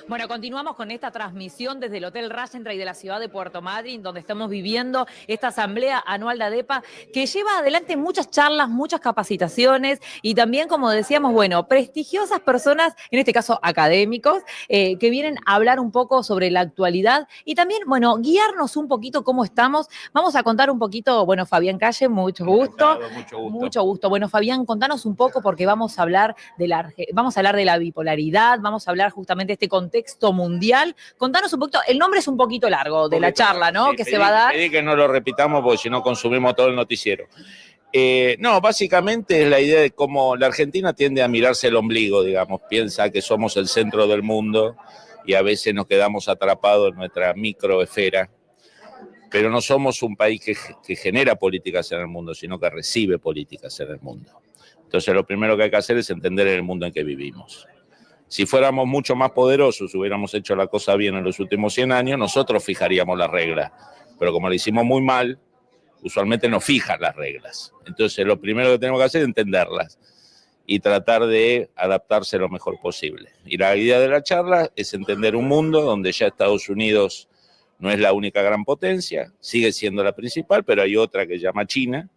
Bueno, continuamos con esta transmisión desde el Hotel Rajendra de la ciudad de Puerto Madryn, donde estamos viviendo esta asamblea anual de ADEPA, que lleva adelante muchas charlas, muchas capacitaciones y también, como decíamos, bueno, prestigiosas personas, en este caso académicos, que vienen a hablar un poco sobre la actualidad y también, bueno, guiarnos un poquito cómo estamos. Vamos a contar un poquito, bueno, Fabián Calle, mucho gusto. Encantado, mucho gusto. Mucho gusto. Bueno, Fabián, contanos un poco porque vamos a hablar de la bipolaridad, vamos a hablar justamente de este contexto mundial. Contanos un poquito, el nombre es un poquito largo de la charla, ¿no? Sí, que se va a dar. Pedí que no lo repitamos porque si no consumimos todo el noticiero. No, básicamente es la idea de cómo la Argentina tiende a mirarse el ombligo, digamos, piensa que somos el centro del mundo y a veces nos quedamos atrapados en nuestra microesfera, pero no somos un país que genera políticas en el mundo, sino que recibe políticas en el mundo. Entonces lo primero que hay que hacer es entender el mundo en que vivimos. Si fuéramos mucho más poderosos, hubiéramos hecho la cosa bien en los últimos 100 años, nosotros fijaríamos las reglas. Pero como lo hicimos muy mal, usualmente no fijan las reglas. Entonces, lo primero que tenemos que hacer es entenderlas y tratar de adaptarse lo mejor posible. Y la idea de la charla es entender un mundo donde ya Estados Unidos no es la única gran potencia, sigue siendo la principal, pero hay otra que se llama China,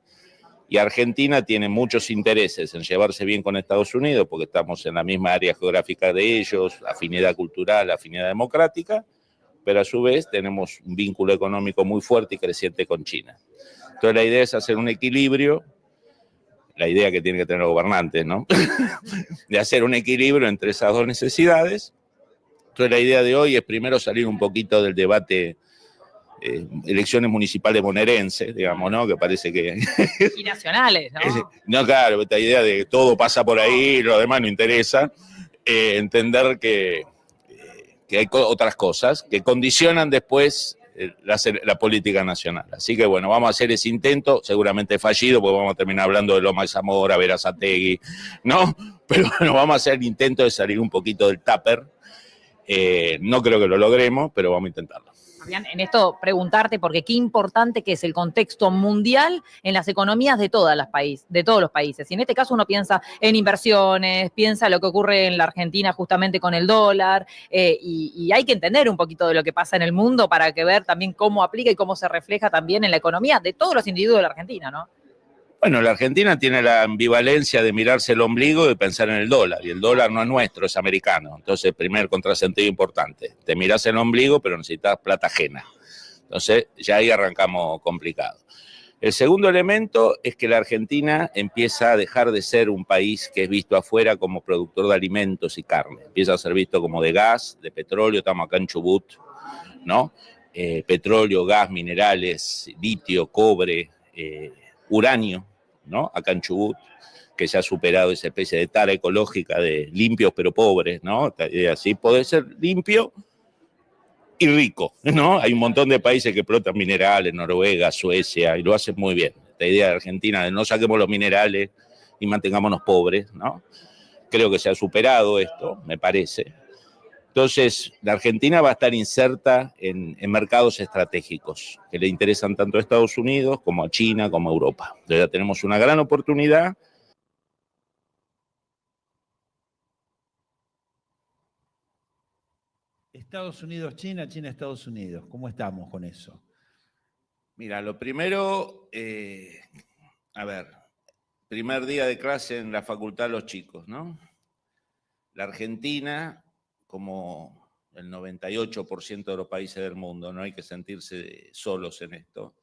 y Argentina tiene muchos intereses en llevarse bien con Estados Unidos, porque estamos en la misma área geográfica de ellos, afinidad cultural, afinidad democrática, pero a su vez tenemos un vínculo económico muy fuerte y creciente con China. Entonces la idea es hacer un equilibrio, la idea que tienen que tener los gobernantes, ¿no? De hacer un equilibrio entre esas dos necesidades. Entonces la idea de hoy es primero salir un poquito del debate elecciones municipales bonaerenses, digamos, ¿no? Que parece que... Y nacionales, ¿no? No, claro, esta idea de que todo pasa por ahí, lo demás no interesa. Entender que hay otras cosas que condicionan después la política nacional. Así que bueno, vamos a hacer ese intento, seguramente fallido, porque vamos a terminar hablando de Loma de Zamora, Berazategui, ¿no? Pero bueno, vamos a hacer el intento de salir un poquito del tupper. No creo que lo logremos, pero vamos a intentarlo. Fabián, en esto preguntarte, porque qué importante que es el contexto mundial en las economías de todos los países. Y en este caso uno piensa en inversiones, piensa lo que ocurre en la Argentina justamente con el dólar, y hay que entender un poquito de lo que pasa en el mundo para que ver también cómo aplica y cómo se refleja también en la economía de todos los individuos de la Argentina, ¿no? Bueno, la Argentina tiene la ambivalencia de mirarse el ombligo y pensar en el dólar, y el dólar no es nuestro, es americano. Entonces, primer contrasentido importante, te mirás el ombligo, pero necesitas plata ajena. Entonces, ya ahí arrancamos complicado. El segundo elemento es que la Argentina empieza a dejar de ser un país que es visto afuera como productor de alimentos y carne. Empieza a ser visto como de gas, de petróleo, estamos acá en Chubut, ¿no? Petróleo, gas, minerales, litio, cobre, uranio, ¿no? Acá en Chubut, que se ha superado esa especie de tara ecológica de limpios pero pobres, ¿no? Así poder ser limpio y rico, ¿no? Hay un montón de países que explotan minerales, Noruega, Suecia, y lo hacen muy bien. Esta idea de Argentina de no saquemos los minerales y mantengámonos pobres, ¿no? Creo que se ha superado esto, me parece. Entonces, la Argentina va a estar inserta en mercados estratégicos que le interesan tanto a Estados Unidos como a China, como a Europa. Entonces ya tenemos una gran oportunidad. Estados Unidos, China, China, Estados Unidos. ¿Cómo estamos con eso? Mira, lo primero, primer día de clase en la facultad los chicos, ¿no? La Argentina, como el 98% de los países del mundo, no hay que sentirse solos en esto.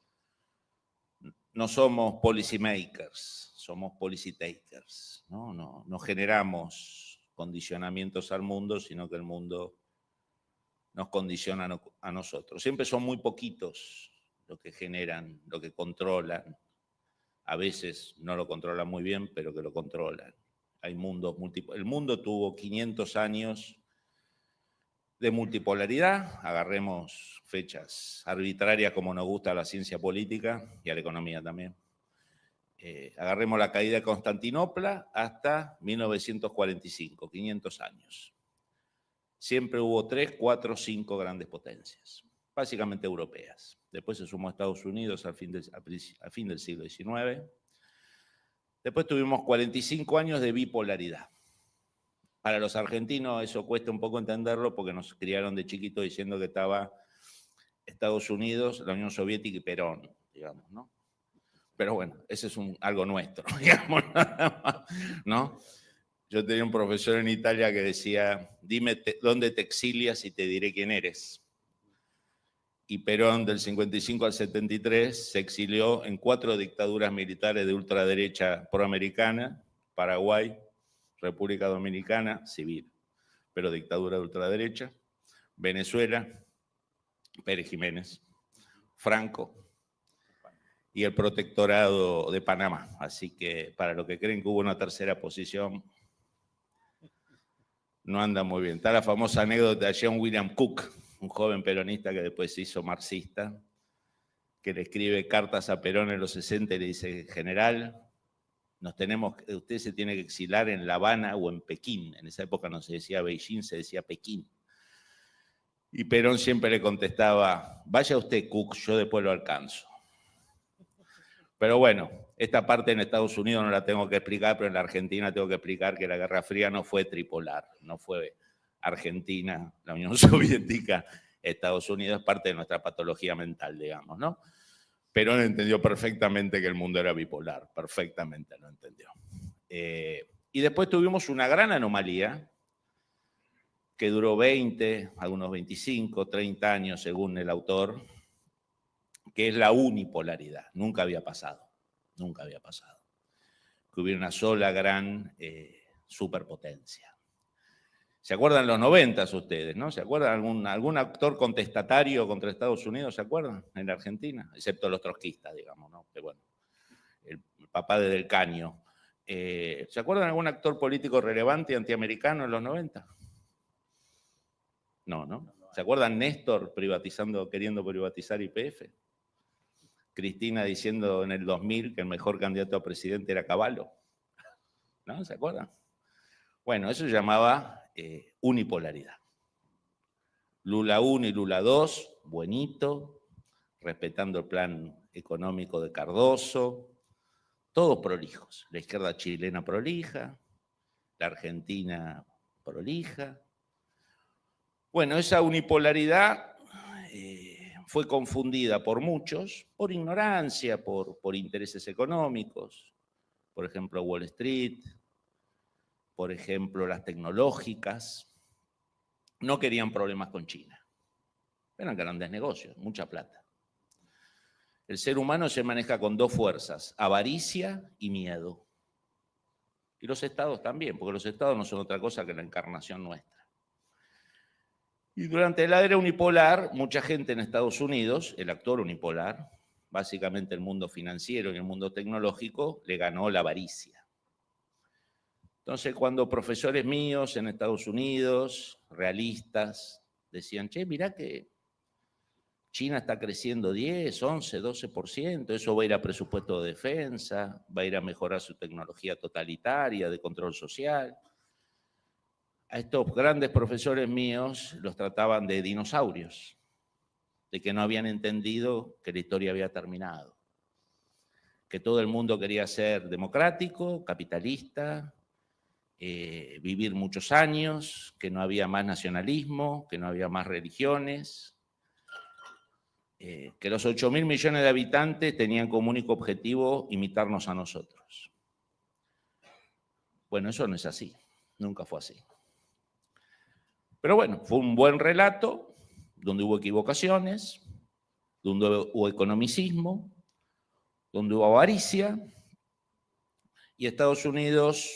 No somos policy makers, somos policy takers, ¿no? No generamos condicionamientos al mundo, sino que el mundo nos condiciona a nosotros. Siempre son muy poquitos los que generan, lo que controlan. A veces no lo controlan muy bien, pero que lo controlan. Hay mundos múltiples. El mundo tuvo 500 años de multipolaridad. Agarremos fechas arbitrarias como nos gusta a la ciencia política y a la economía también. Agarremos la caída de Constantinopla hasta 1945, 500 años. Siempre hubo 3, 4, 5 grandes potencias, básicamente europeas. Después se sumó Estados Unidos al fin del siglo XIX. Después tuvimos 45 años de bipolaridad. Para los argentinos eso cuesta un poco entenderlo porque nos criaron de chiquito diciendo que estaba Estados Unidos, la Unión Soviética y Perón, digamos, ¿no? Pero bueno, ese es algo nuestro, digamos, ¿no? Yo tenía un profesor en Italia que decía, dime dónde te exilias y te diré quién eres. Y Perón del 55 al 73 se exilió en 4 dictaduras militares de ultraderecha proamericana, Paraguay, República Dominicana, civil, pero dictadura de ultraderecha, Venezuela, Pérez Jiménez, Franco y el protectorado de Panamá. Así que para los que creen que hubo una tercera posición, no anda muy bien. Está la famosa anécdota de John William Cook, un joven peronista que después se hizo marxista, que le escribe cartas a Perón en los 60 y le dice, general, usted se tiene que exilar en La Habana o en Pekín. En esa época no se decía Beijing, se decía Pekín. Y Perón siempre le contestaba, vaya usted, Cook, yo después lo alcanzo. Pero bueno, esta parte en Estados Unidos no la tengo que explicar, pero en la Argentina tengo que explicar que la Guerra Fría no fue tripolar, no fue Argentina, la Unión Soviética, Estados Unidos, es parte de nuestra patología mental, digamos, ¿no? Perón entendió perfectamente que el mundo era bipolar, perfectamente lo entendió. Y después tuvimos una gran anomalía que duró 20, algunos 25, 30 años según el autor, que es la unipolaridad. Nunca había pasado, que hubiera una sola gran superpotencia. ¿Se acuerdan los 90 ustedes, no? ¿Se acuerdan algún actor contestatario contra Estados Unidos, se acuerdan? En la Argentina, excepto los trotskistas, digamos, ¿no? Que bueno, el papá de Del Caño. ¿Se acuerdan algún actor político relevante antiamericano en los 90? No, ¿no? ¿Se acuerdan Néstor queriendo privatizar YPF? Cristina diciendo en el 2000 que el mejor candidato a presidente era Cavallo. ¿No? ¿Se acuerdan? Bueno, eso se llamaba unipolaridad. Lula 1 y Lula 2, buenito, respetando el plan económico de Cardoso, todos prolijos. La izquierda chilena prolija, la Argentina prolija. Bueno, esa unipolaridad fue confundida por muchos, por ignorancia, por intereses económicos, por ejemplo Wall Street, por ejemplo las tecnológicas, no querían problemas con China. Eran grandes negocios, mucha plata. El ser humano se maneja con 2 fuerzas, avaricia y miedo. Y los estados también, porque los estados no son otra cosa que la encarnación nuestra. Y durante la era unipolar, mucha gente en Estados Unidos, el actor unipolar, básicamente el mundo financiero y el mundo tecnológico, le ganó la avaricia. Entonces, cuando profesores míos en Estados Unidos, realistas, decían, che, mirá que China está creciendo 10, 11, 12%, eso va a ir a presupuesto de defensa, va a ir a mejorar su tecnología totalitaria de control social. A estos grandes profesores míos los trataban de dinosaurios, de que no habían entendido que la historia había terminado, que todo el mundo quería ser democrático, capitalista, vivir muchos años, que no había más nacionalismo, que no había más religiones, que los 8.000 millones de habitantes tenían como único objetivo imitarnos a nosotros. Bueno, eso no es así, nunca fue así. Pero bueno, fue un buen relato, donde hubo equivocaciones, donde hubo economicismo, donde hubo avaricia, y Estados Unidos,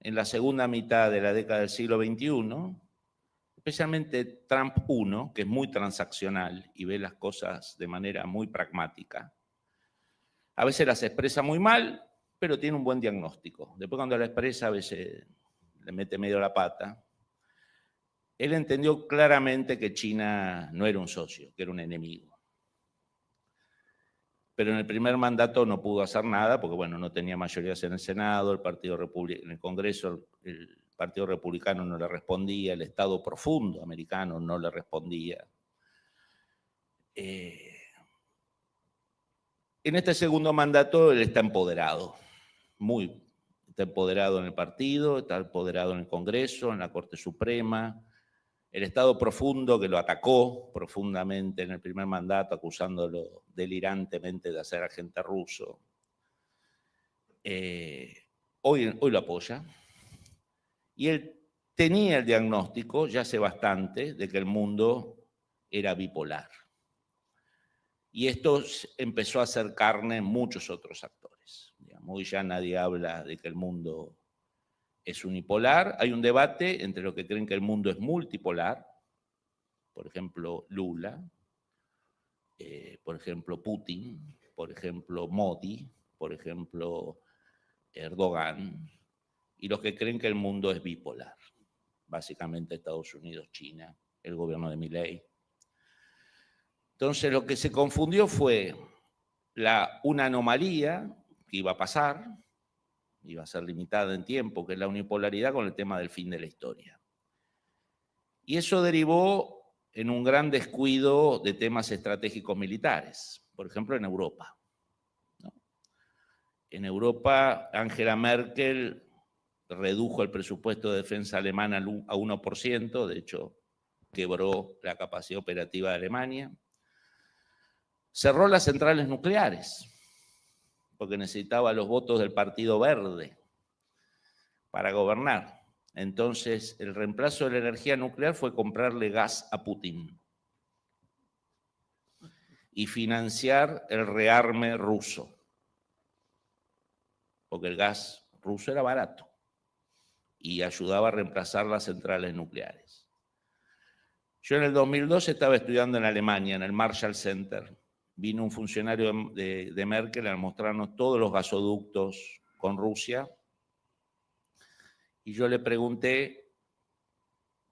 en la segunda mitad de la década del siglo XXI, especialmente Trump 1, que es muy transaccional y ve las cosas de manera muy pragmática. A veces las expresa muy mal, pero tiene un buen diagnóstico. Después cuando la expresa a veces le mete medio la pata. Él entendió claramente que China no era un socio, que era un enemigo. Pero en el primer mandato no pudo hacer nada porque, bueno, no tenía mayorías en el Senado, en el Congreso el Partido Republicano no le respondía, el Estado profundo americano no le respondía. En este segundo mandato él está empoderado, Está empoderado en el partido, está empoderado en el Congreso, en la Corte Suprema. El Estado profundo, que lo atacó profundamente en el primer mandato, acusándolo delirantemente de ser agente ruso, hoy lo apoya. Y él tenía el diagnóstico, ya hace bastante, de que el mundo era bipolar. Y esto empezó a hacer carne en muchos otros actores. Hoy ya nadie habla de que el mundo es unipolar. Hay un debate entre los que creen que el mundo es multipolar, por ejemplo, Lula, por ejemplo, Putin, por ejemplo, Modi, por ejemplo, Erdogan, y los que creen que el mundo es bipolar, básicamente Estados Unidos, China, el gobierno de Milei. Entonces lo que se confundió fue una anomalía que iba a pasar, iba a ser limitada en tiempo, que es la unipolaridad, con el tema del fin de la historia. Y eso derivó en un gran descuido de temas estratégicos militares, por ejemplo en Europa. En Europa, Angela Merkel redujo el presupuesto de defensa alemán a 1%, de hecho quebró la capacidad operativa de Alemania. Cerró las centrales nucleares, porque necesitaba los votos del Partido Verde para gobernar. Entonces, el reemplazo de la energía nuclear fue comprarle gas a Putin y financiar el rearme ruso, porque el gas ruso era barato y ayudaba a reemplazar las centrales nucleares. Yo en el 2002 estaba estudiando en Alemania, en el Marshall Center. Vino un funcionario de Merkel a mostrarnos todos los gasoductos con Rusia. Y yo le pregunté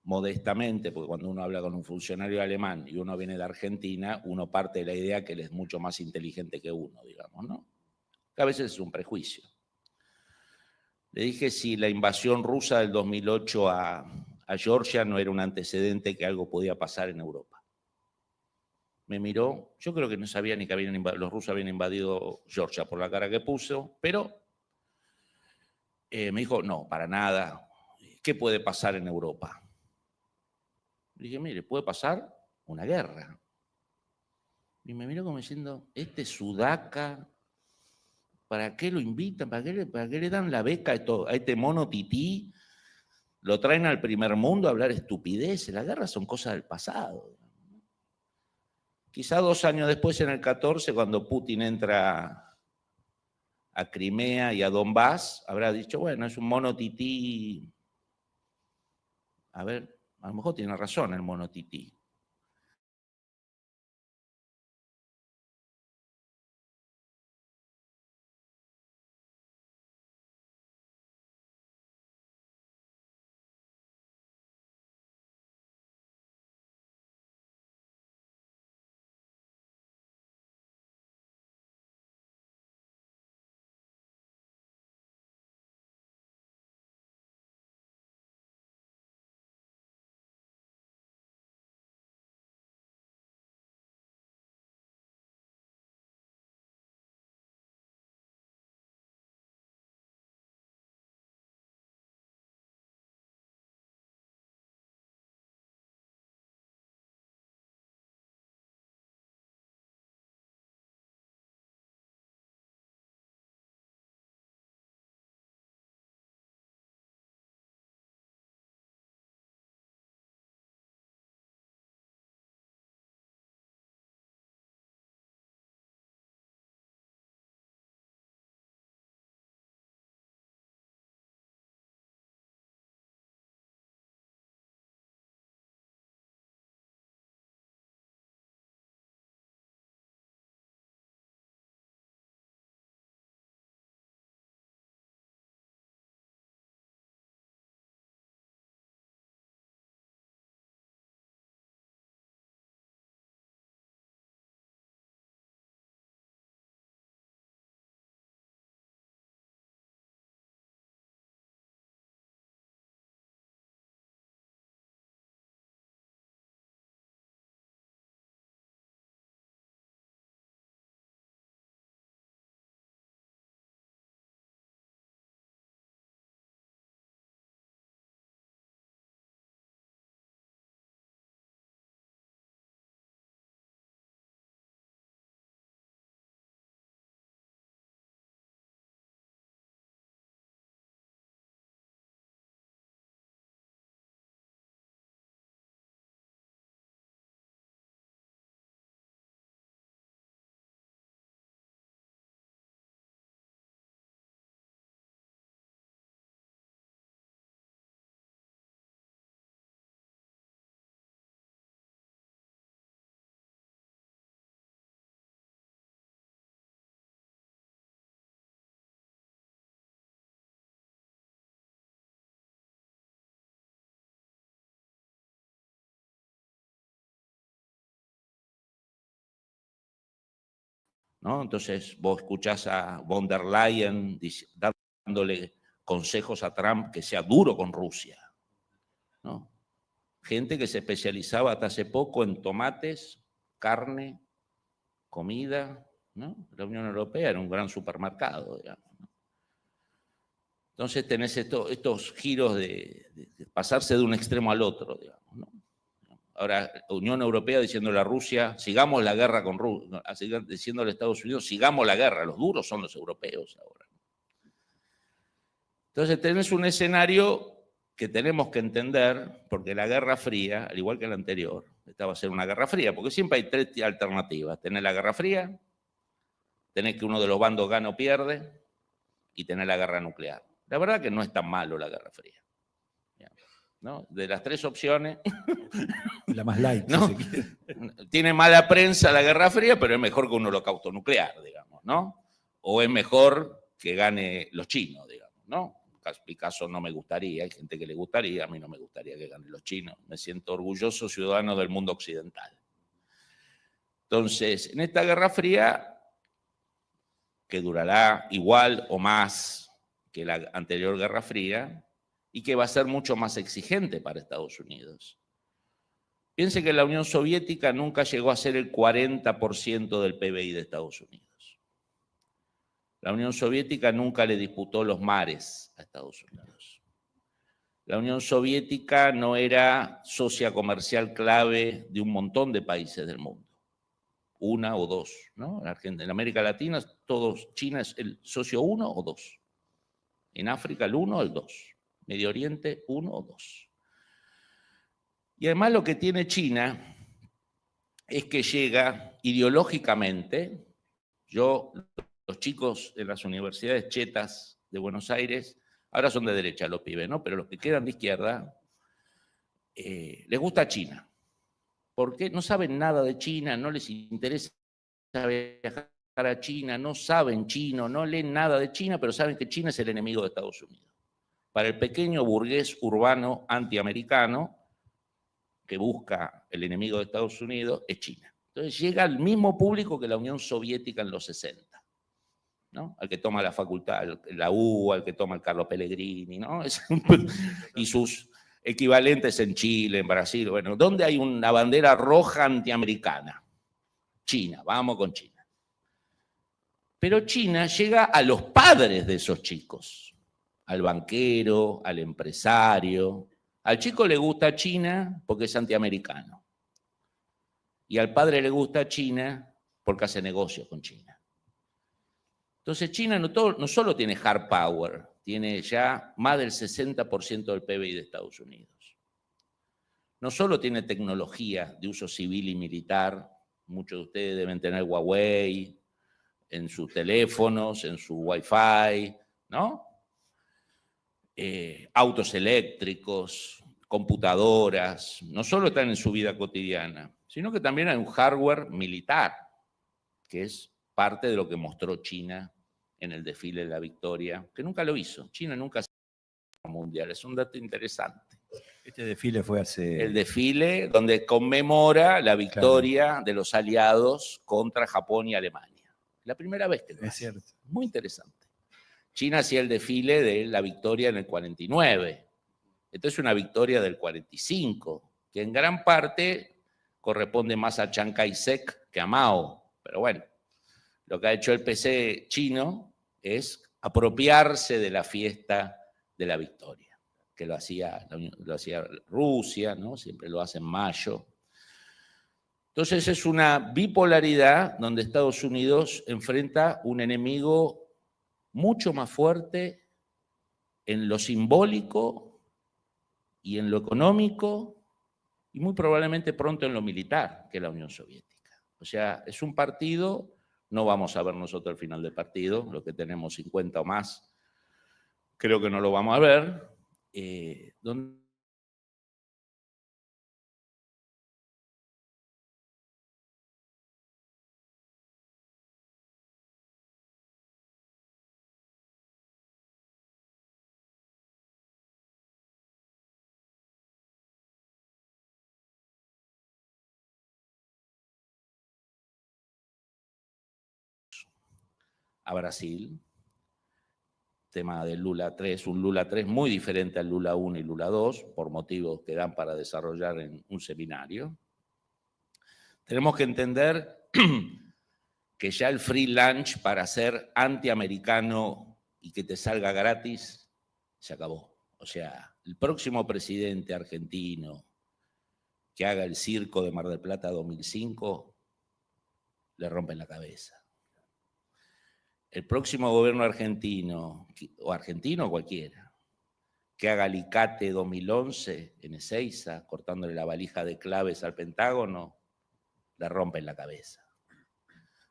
modestamente, porque cuando uno habla con un funcionario alemán y uno viene de Argentina, uno parte de la idea que él es mucho más inteligente que uno, digamos, ¿no? Que a veces es un prejuicio. Le dije si la invasión rusa del 2008 a Georgia no era un antecedente que algo podía pasar en Europa. Me miró, yo creo que no sabía ni que los rusos habían invadido Georgia por la cara que puso, pero me dijo, no, para nada. ¿Qué puede pasar en Europa? Le dije, mire, puede pasar una guerra. Y me miró como diciendo, este sudaca, ¿para qué lo invitan? ¿Para qué le dan la beca a este mono tití? Lo traen al primer mundo a hablar estupideces. Las guerras son cosas del pasado. Quizá 2 años después, en el 14, cuando Putin entra a Crimea y a Donbass, habrá dicho, bueno, es un mono tití. A ver, a lo mejor tiene razón el mono tití. ¿no? Entonces vos escuchás a von der Leyen dándole consejos a Trump que sea duro con Rusia, ¿no? Gente que se especializaba hasta hace poco en tomates, carne, comida, ¿no? La Unión Europea era un gran supermercado, digamos, ¿no? Entonces tenés estos giros de pasarse de un extremo al otro, digamos, ¿no? Ahora, la Unión Europea diciéndole a Rusia, sigamos la guerra con Rusia, diciéndole a Estados Unidos, sigamos la guerra, los duros son los europeos ahora. Entonces tenés un escenario que tenemos que entender, porque la Guerra Fría, al igual que la anterior, esta va a ser una guerra fría, porque siempre hay tres alternativas. Tenés la Guerra Fría, tenés que uno de los bandos gana o pierde, y tenés la guerra nuclear. La verdad que no es tan malo la Guerra Fría, ¿no? De las tres opciones, La más light, ¿no? si se quiere. Tiene mala prensa la Guerra Fría, pero es mejor que un holocausto nuclear, digamos, ¿no? O es mejor que gane los chinos, digamos, ¿no? En mi caso no me gustaría, hay gente que le gustaría, a mí no me gustaría que ganen los chinos. Me siento orgulloso ciudadano del mundo occidental. Entonces, en esta Guerra Fría, que durará igual o más que la anterior Guerra Fría, y que va a ser mucho más exigente para Estados Unidos. Piense que la Unión Soviética nunca llegó a ser el 40% del PBI de Estados Unidos. La Unión Soviética nunca le disputó los mares a Estados Unidos. La Unión Soviética no era socia comercial clave de un montón de países del mundo, una o dos, ¿no? En América Latina, todos, China es el socio 1 o 2. En África, el 1 o el 2. Medio Oriente, 1 o 2. Y además lo que tiene China es que llega ideológicamente, los chicos de las universidades chetas de Buenos Aires, ahora son de derecha los pibes, ¿no? Pero los que quedan de izquierda, les gusta China. Porque no saben nada de China, no les interesa viajar a China, no saben chino, no leen nada de China, pero saben que China es el enemigo de Estados Unidos. Para el pequeño burgués urbano antiamericano que busca el enemigo de Estados Unidos, es China. Entonces llega al mismo público que la Unión Soviética en los 60, ¿no? Al que toma la facultad, la U, al que toma el Carlos Pellegrini, ¿no? Y sus equivalentes en Chile, en Brasil. Bueno, ¿dónde hay una bandera roja antiamericana? China, vamos con China. Pero China llega a los padres de esos chicos, al banquero, al empresario. Al chico le gusta China porque es antiamericano. Y al padre le gusta China porque hace negocios con China. Entonces China no solo tiene hard power, tiene ya más del 60% del PBI de Estados Unidos. No solo tiene tecnología de uso civil y militar, muchos de ustedes deben tener Huawei en sus teléfonos, en su Wi-Fi, ¿no? Autos eléctricos, computadoras, no solo están en su vida cotidiana, sino que también hay un hardware militar, que es parte de lo que mostró China en el desfile de la victoria, que nunca lo hizo. China nunca se hizo mundial, es un dato interesante. Este desfile fue hace... El desfile donde conmemora la victoria de los aliados contra Japón y Alemania. La primera vez que lo hace. Es cierto. Muy interesante. China hacía el desfile de la victoria en el 49. Esto es una victoria del 45, que en gran parte corresponde más a Chiang Kai-shek que a Mao. Pero bueno, lo que ha hecho el PC chino es apropiarse de la fiesta de la victoria, que lo hacía Rusia, ¿no? Siempre lo hace en mayo. Entonces es una bipolaridad donde Estados Unidos enfrenta un enemigo mucho más fuerte en lo simbólico y en lo económico y muy probablemente pronto en lo militar que la Unión Soviética. O sea, es un partido, no vamos a ver nosotros el final del partido, los que tenemos 50 o más, creo que no lo vamos a ver, donde a Brasil, tema del Lula 3, un Lula 3 muy diferente al Lula 1 y Lula 2, por motivos que dan para desarrollar en un seminario. Tenemos que entender que ya el free lunch para ser antiamericano y que te salga gratis, se acabó. O sea, el próximo presidente argentino que haga el circo de Mar del Plata 2005, le rompen la cabeza. El próximo gobierno argentino, o argentino cualquiera, que haga Alicate 2011 en Ezeiza, cortándole la valija de claves al Pentágono, le rompen la cabeza.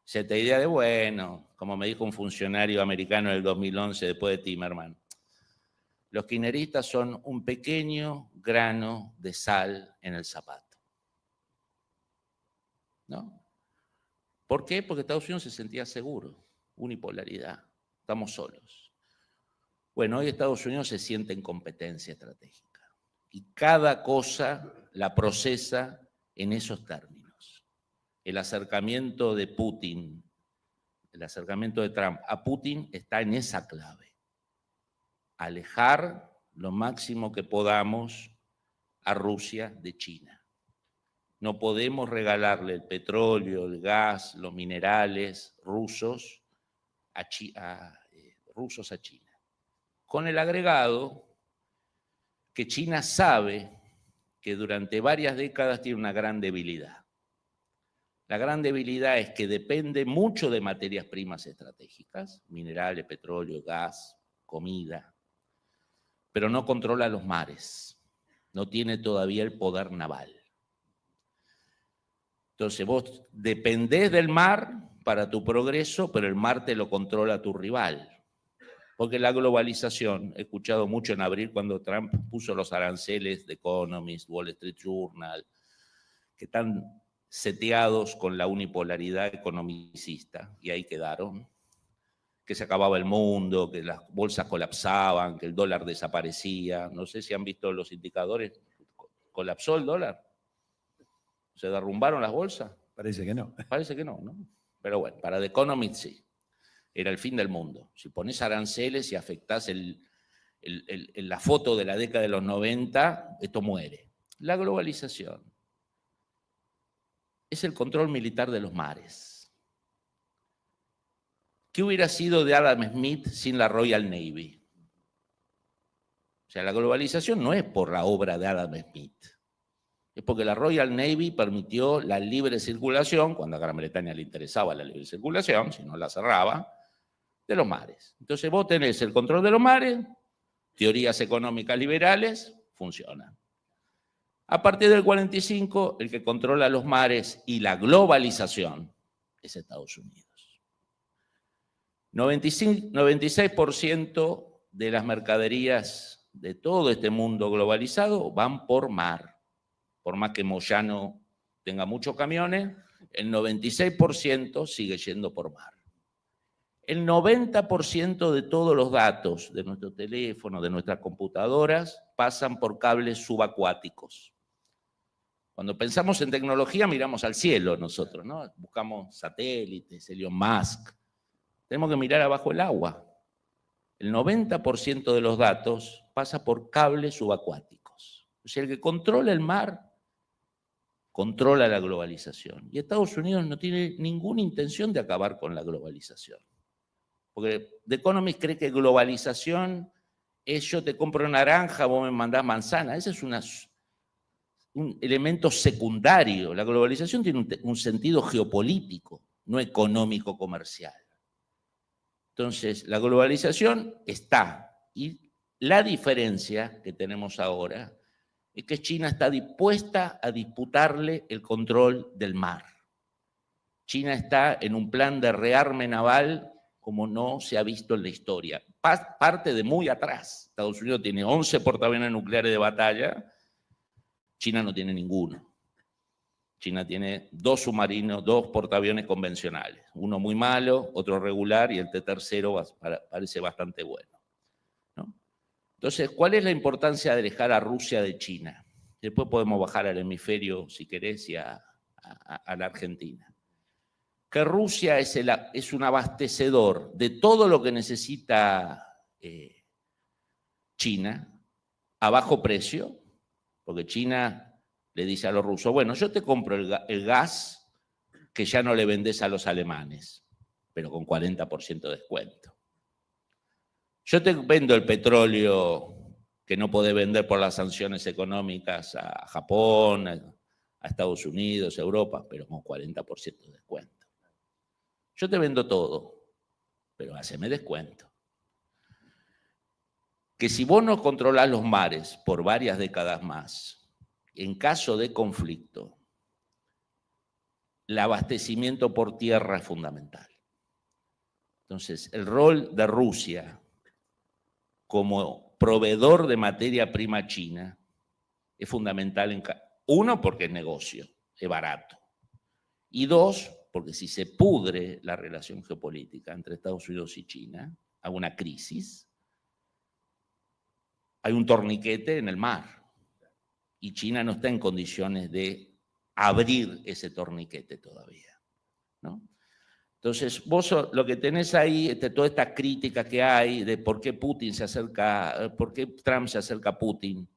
Se te idea de, bueno, como me dijo un funcionario americano en el 2011 después de Timerman, los kirchneristas son un pequeño grano de sal en el zapato. ¿No? ¿Por qué? Porque Estados Unidos se sentía seguro, unipolaridad, estamos solos. Bueno, hoy Estados Unidos se siente en competencia estratégica y cada cosa la procesa en esos términos. El acercamiento de Putin, el acercamiento de Trump a Putin está en esa clave. Alejar lo máximo que podamos a Rusia de China. No podemos regalarle el petróleo, el gas, los minerales rusos a China, con el agregado que China sabe que durante varias décadas tiene una gran debilidad. La gran debilidad es que depende mucho de materias primas estratégicas, minerales, petróleo, gas, comida, pero no controla los mares, no tiene todavía el poder naval. Entonces vos dependés del mar para tu progreso, pero el mar te lo controla tu rival. Porque la globalización, he escuchado mucho en abril cuando Trump puso los aranceles de Economist, Wall Street Journal, que están seteados con la unipolaridad economicista, y ahí quedaron, que se acababa el mundo, que las bolsas colapsaban, que el dólar desaparecía. No sé si han visto los indicadores. ¿Colapsó el dólar? ¿Se derrumbaron las bolsas? Parece que no. Parece que no, ¿no? Pero bueno, para The Economist sí. Era el fin del mundo. Si pones aranceles y afectás la foto de la década de los 90, esto muere. La globalización es el control militar de los mares. ¿Qué hubiera sido de Adam Smith sin la Royal Navy? O sea, la globalización no es por la obra de Adam Smith. Es porque la Royal Navy permitió la libre circulación, cuando a Gran Bretaña le interesaba la libre circulación, si no la cerraba, de los mares. Entonces vos tenés el control de los mares, teorías económicas liberales, funcionan. A partir del 45, el que controla los mares y la globalización es Estados Unidos. 96% de las mercaderías de todo este mundo globalizado van por mar. Por más que Moyano tenga muchos camiones, el 96% sigue yendo por mar. El 90% de todos los datos de nuestro teléfono, de nuestras computadoras, pasan por cables subacuáticos. Cuando pensamos en tecnología, miramos al cielo nosotros, ¿no? Buscamos satélites, Elon Musk. Tenemos que mirar abajo el agua. El 90% de los datos pasa por cables subacuáticos. O sea, el que controla el mar controla la globalización. Y Estados Unidos no tiene ninguna intención de acabar con la globalización. Porque The Economist cree que globalización es yo te compro naranja, vos me mandás manzana. Ese es un elemento secundario. La globalización tiene un sentido geopolítico, no económico comercial. Entonces, la globalización está. Y la diferencia que tenemos ahora es que China está dispuesta a disputarle el control del mar. China está en un plan de rearme naval como no se ha visto en la historia. Parte de muy atrás. Estados Unidos tiene 11 portaaviones nucleares de batalla, China no tiene ninguno. China tiene 2 submarinos, 2 portaaviones convencionales. Uno muy malo, otro regular y el tercero parece bastante bueno, ¿no? Entonces, ¿cuál es la importancia de alejar a Rusia de China? Después podemos bajar al hemisferio, si querés, y a la Argentina. que Rusia es un abastecedor de todo lo que necesita China a bajo precio, porque China le dice a los rusos, bueno, yo te compro el gas que ya no le vendés a los alemanes, pero con 40% de descuento. Yo te vendo el petróleo que no podés vender por las sanciones económicas a Japón, a Estados Unidos, a Europa, pero con 40% de descuento. Yo te vendo todo, pero haceme descuento. Que si vos no controlás los mares por varias décadas más, en caso de conflicto, el abastecimiento por tierra es fundamental. Entonces, el rol de Rusia como proveedor de materia prima china es fundamental. Uno, porque es negocio, es barato. Y dos, porque si se pudre la relación geopolítica entre Estados Unidos y China, a una crisis, hay un torniquete en el mar. Y China no está en condiciones de abrir ese torniquete todavía, ¿no? Entonces, vos lo que tenés ahí, toda esta crítica que hay de por qué por qué Trump se acerca a Putin,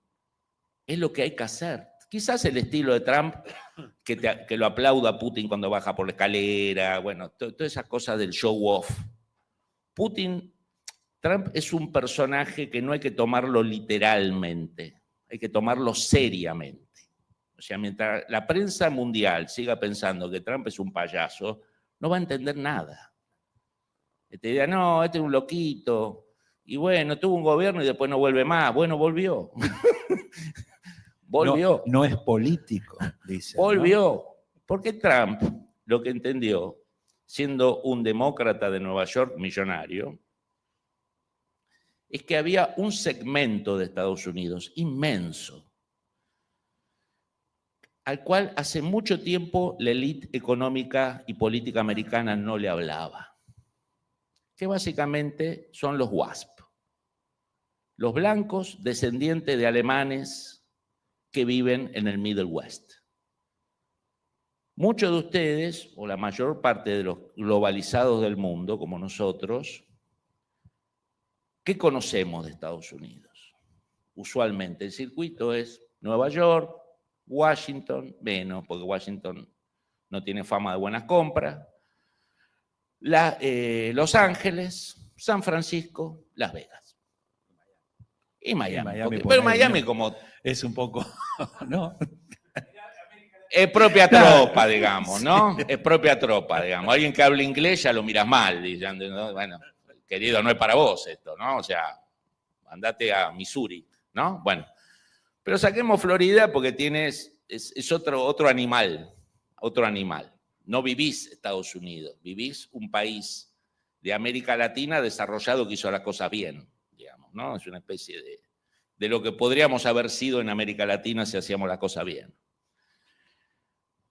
es lo que hay que hacer. Quizás el estilo de Trump, que lo aplauda a Putin cuando baja por la escalera, bueno, todas esas cosas del show off. Trump es un personaje que no hay que tomarlo literalmente, hay que tomarlo seriamente. O sea, mientras la prensa mundial siga pensando que Trump es un payaso, no va a entender nada. Te dirá, no, este es un loquito, y bueno, tuvo un gobierno y después no vuelve más. Bueno, volvió. Volvió. No es político, dice. Volvió. ¿No? Porque Trump lo que entendió, siendo un demócrata de Nueva York millonario, es que había un segmento de Estados Unidos inmenso, al cual hace mucho tiempo la élite económica y política americana no le hablaba, que básicamente son los WASP, los blancos descendientes de alemanes que viven en el Middle West. Muchos de ustedes, o la mayor parte de los globalizados del mundo, como nosotros, ¿qué conocemos de Estados Unidos? Usualmente el circuito es Nueva York, Washington, menos, porque Washington no tiene fama de buenas compras, Los Ángeles, San Francisco, Las Vegas. Y Miami. Pero Miami como... Es un poco, ¿no? Es propia tropa, digamos, ¿no? Es propia tropa, digamos. Alguien que habla inglés ya lo miras mal. ¿No? Bueno, querido, no es para vos esto, ¿no? O sea, andate a Missouri, ¿no? Bueno. Pero saquemos Florida porque es otro animal, No vivís Estados Unidos, vivís un país de América Latina desarrollado que hizo las cosas bien, digamos, ¿no? Es una especie de lo que podríamos haber sido en América Latina si hacíamos las cosas bien.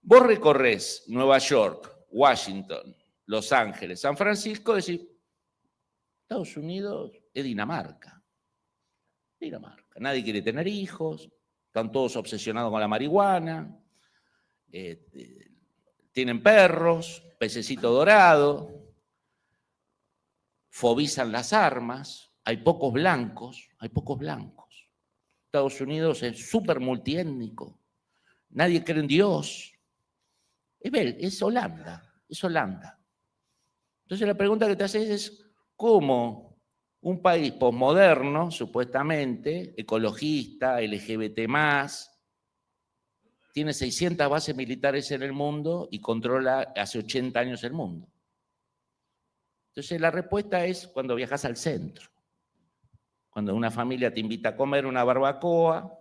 Vos recorres Nueva York, Washington, Los Ángeles, San Francisco, decís, Estados Unidos es Dinamarca. Nadie quiere tener hijos, están todos obsesionados con la marihuana, tienen perros, pececito dorado, fobizan las armas, hay pocos blancos. Estados Unidos es súper multiétnico, nadie cree en Dios. Es Holanda. Entonces la pregunta que te haces es, ¿cómo un país posmoderno, supuestamente, ecologista, LGBT+, tiene 600 bases militares en el mundo y controla hace 80 años el mundo? Entonces la respuesta es cuando viajas al centro, cuando una familia te invita a comer una barbacoa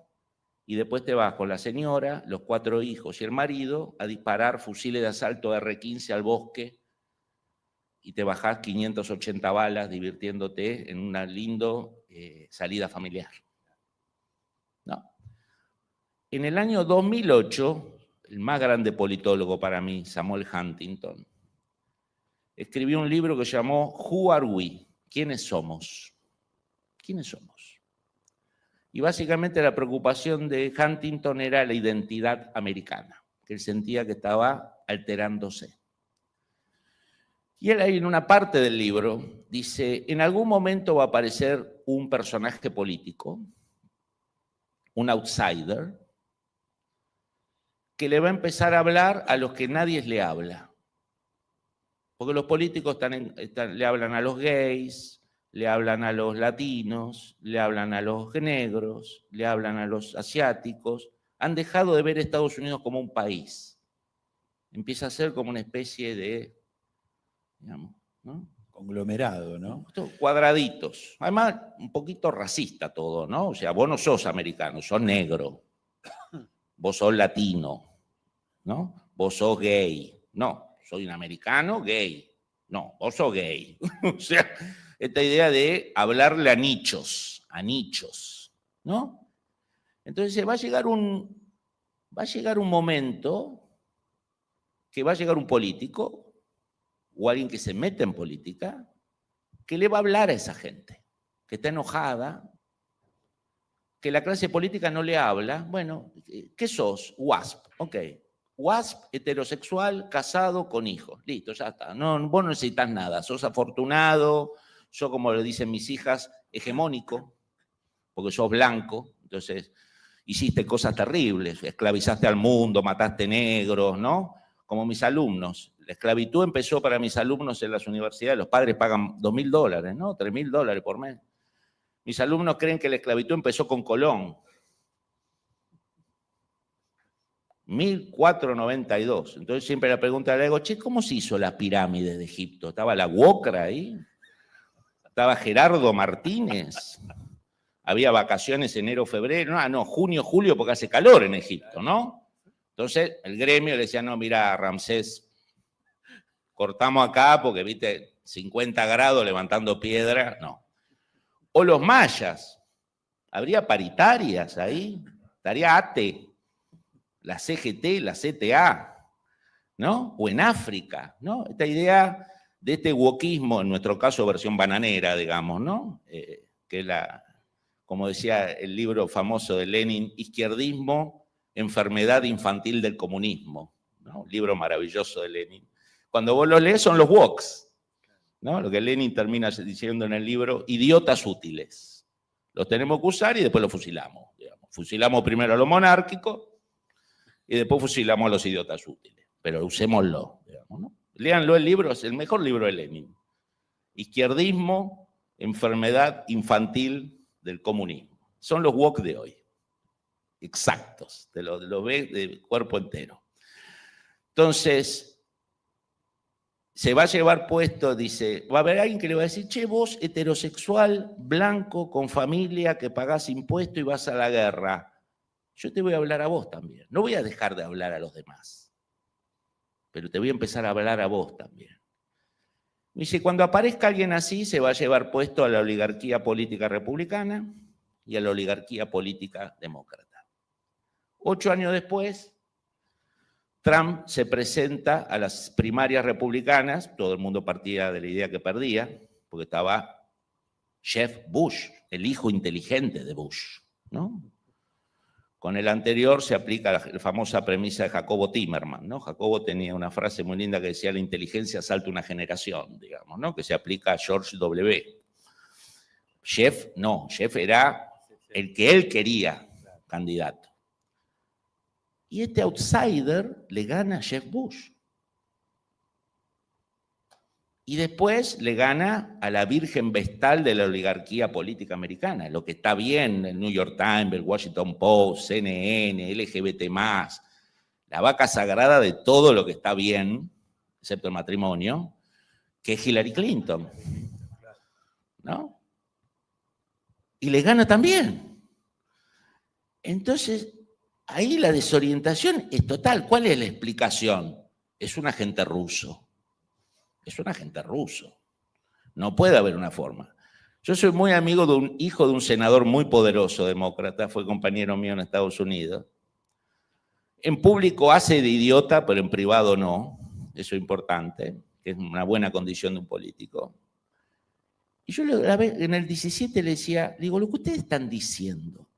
y después te vas con la señora, los 4 hijos y el marido a disparar fusiles de asalto R-15 al bosque y te bajás 580 balas divirtiéndote en una linda salida familiar. No. En el año 2008, el más grande politólogo para mí, Samuel Huntington, escribió un libro que llamó Who Are We? ¿Quiénes somos? ¿Quiénes somos? Y básicamente la preocupación de Huntington era la identidad americana, que él sentía que estaba alterándose. Y él ahí en una parte del libro dice, en algún momento va a aparecer un personaje político, un outsider, que le va a empezar a hablar a los que nadie le habla. Porque los políticos le hablan a los gays, le hablan a los latinos, le hablan a los negros, le hablan a los asiáticos. Han dejado de ver a Estados Unidos como un país. Empieza a ser como una especie de, digamos, ¿no? Conglomerado, ¿no? Cuadraditos. Además, un poquito racista todo, ¿no? O sea, vos no sos americano, sos negro. Vos sos latino, ¿no? Vos sos gay. No, soy un americano gay. No, vos sos gay. O sea, esta idea de hablarle a nichos, ¿no? Entonces va a llegar un momento que va a llegar un político o alguien que se mete en política que le va a hablar a esa gente, que está enojada, que la clase política no le habla. Bueno, ¿qué sos? WASP, ok. WASP, heterosexual, casado, con hijos. Listo, ya está. No, vos no necesitas nada. Sos afortunado, sos, como le dicen mis hijas, hegemónico, porque sos blanco. Entonces, hiciste cosas terribles. Esclavizaste al mundo, mataste negros, ¿no? Como mis alumnos. La esclavitud empezó para mis alumnos en las universidades. Los padres pagan $2.000, ¿no? $3.000 por mes. Mis alumnos creen que la esclavitud empezó con Colón. 1492. Entonces siempre la pregunta le digo, che, ¿cómo se hizo la pirámide de Egipto? ¿Estaba la Wocra ahí? ¿Estaba Gerardo Martínez? ¿Había vacaciones enero, febrero? No, junio, julio, porque hace calor en Egipto, ¿no? Entonces el gremio le decía, no, mira, Ramsés, cortamos acá porque, viste, 50 grados levantando piedra. No. O los mayas. ¿Habría paritarias ahí? Estaría ATE, la CGT, la CTA, ¿no? O en África, ¿no? Esta idea de este wokismo, en nuestro caso versión bananera, digamos, ¿no? Que es como decía el libro famoso de Lenin, Izquierdismo, enfermedad infantil del comunismo, ¿no? Un libro maravilloso de Lenin. Cuando vos lo lees son los woks, ¿no? Lo que Lenin termina diciendo en el libro, idiotas útiles. Los tenemos que usar y después los fusilamos, digamos. Fusilamos primero a los monárquicos y después fusilamos a los idiotas útiles. Pero usémoslo, digamos, ¿no? Léanlo el libro, es el mejor libro de Lenin. Izquierdismo, enfermedad infantil del comunismo. Son los woke de hoy. Exactos, te lo ves de cuerpo entero. Entonces, se va a llevar puesto, dice, va a haber alguien que le va a decir, che, vos heterosexual, blanco, con familia, que pagás impuestos y vas a la guerra. Yo te voy a hablar a vos también. No voy a dejar de hablar a los demás, pero te voy a empezar a hablar a vos también. Me dice, cuando aparezca alguien así, se va a llevar puesto a la oligarquía política republicana y a la oligarquía política demócrata. 8 años después, Trump se presenta a las primarias republicanas, todo el mundo partía de la idea que perdía, porque estaba Jeb Bush, el hijo inteligente de Bush, ¿no? Con el anterior se aplica la famosa premisa de Jacobo Timerman, ¿no? Jacobo tenía una frase muy linda que decía, la inteligencia salta una generación, digamos, ¿no? Que se aplica a George W. Jeff no, Jeff era el que él quería candidato. Y este outsider le gana a Jeb Bush. Y después le gana a la virgen vestal de la oligarquía política americana, lo que está bien, el New York Times, el Washington Post, CNN, LGBT+, la vaca sagrada de todo lo que está bien, excepto el matrimonio, que es Hillary Clinton, ¿no? Y le gana también. Entonces, ahí la desorientación es total. ¿Cuál es la explicación? Es un agente ruso. Es un agente ruso. No puede haber una forma. Yo soy muy amigo de un hijo de un senador muy poderoso demócrata, fue compañero mío en Estados Unidos. En público hace de idiota, pero en privado no. Eso es importante, que es una buena condición de un político. Y yo en el 17 le decía, digo, lo que ustedes están diciendo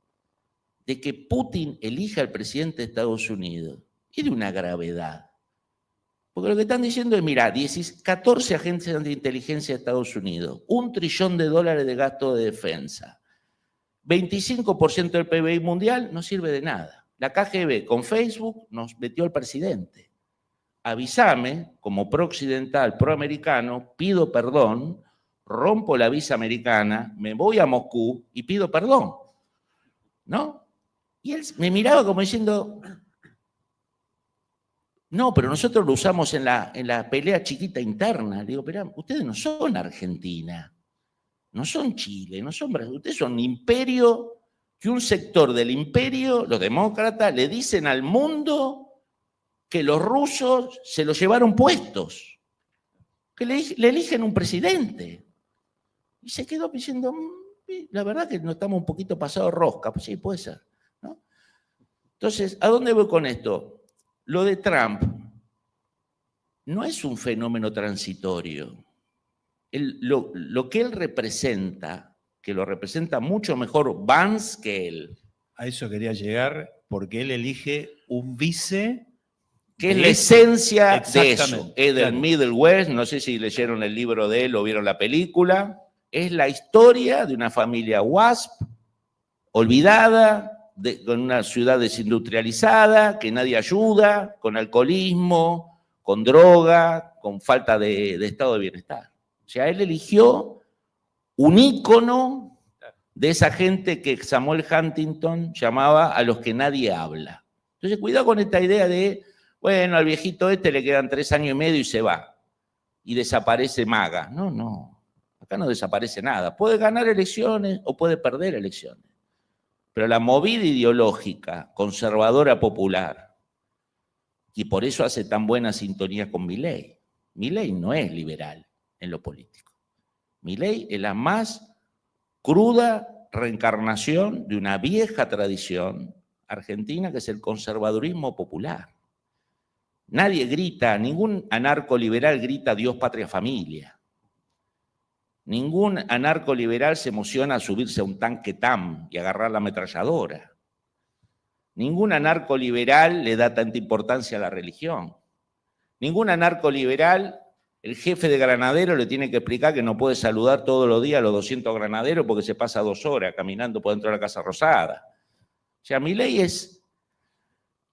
de que Putin elija al presidente de Estados Unidos es de una gravedad. Porque lo que están diciendo es, mira, 14 agencias de inteligencia de Estados Unidos, $1 trillón de gasto de defensa, 25% del PBI mundial no sirve de nada. La KGB con Facebook nos metió al presidente. Avísame, como pro-occidental, pro-americano, pido perdón, rompo la visa americana, me voy a Moscú y pido perdón, ¿no? Y él me miraba como diciendo, no, pero nosotros lo usamos en la pelea chiquita interna. Le digo, pero ustedes no son Argentina, no son Chile, no son Brasil, ustedes son un imperio, que un sector del imperio, los demócratas, le dicen al mundo que los rusos se los llevaron puestos, que le eligen un presidente. Y se quedó diciendo, la verdad que no estamos un poquito pasados rosca. Pues sí, puede ser, ¿no? Entonces, ¿a dónde voy con esto? Lo de Trump no es un fenómeno transitorio. Lo que él representa, que lo representa mucho mejor Vance que él. A eso quería llegar, porque él elige un vice. Que es la esencia de eso. Es del claro. Middle West, no sé si leyeron el libro de él o vieron la película. Es la historia de una familia WASP, olvidada, con una ciudad desindustrializada, que nadie ayuda, con alcoholismo, con droga, con falta de estado de bienestar. O sea, él eligió un ícono de esa gente que Samuel Huntington llamaba a los que nadie habla. Entonces, cuidado con esta idea de, bueno, al viejito este le quedan 3 años y medio y se va. Y desaparece MAGA. No, no. Acá no desaparece nada. Puede ganar elecciones o puede perder elecciones. Pero la movida ideológica, conservadora popular, y por eso hace tan buena sintonía con Milei. Milei no es liberal en lo político. Milei es la más cruda reencarnación de una vieja tradición argentina que es el conservadurismo popular. Nadie grita, ningún anarcoliberal grita Dios, patria, familia. Ningún anarcoliberal se emociona a subirse a un tanque TAM y agarrar la ametralladora. Ningún anarcoliberal le da tanta importancia a la religión. Ningún anarcoliberal, el jefe de granadero le tiene que explicar que no puede saludar todos los días a los 200 granaderos porque se pasa 2 horas caminando por dentro de la Casa Rosada. O sea, Milei es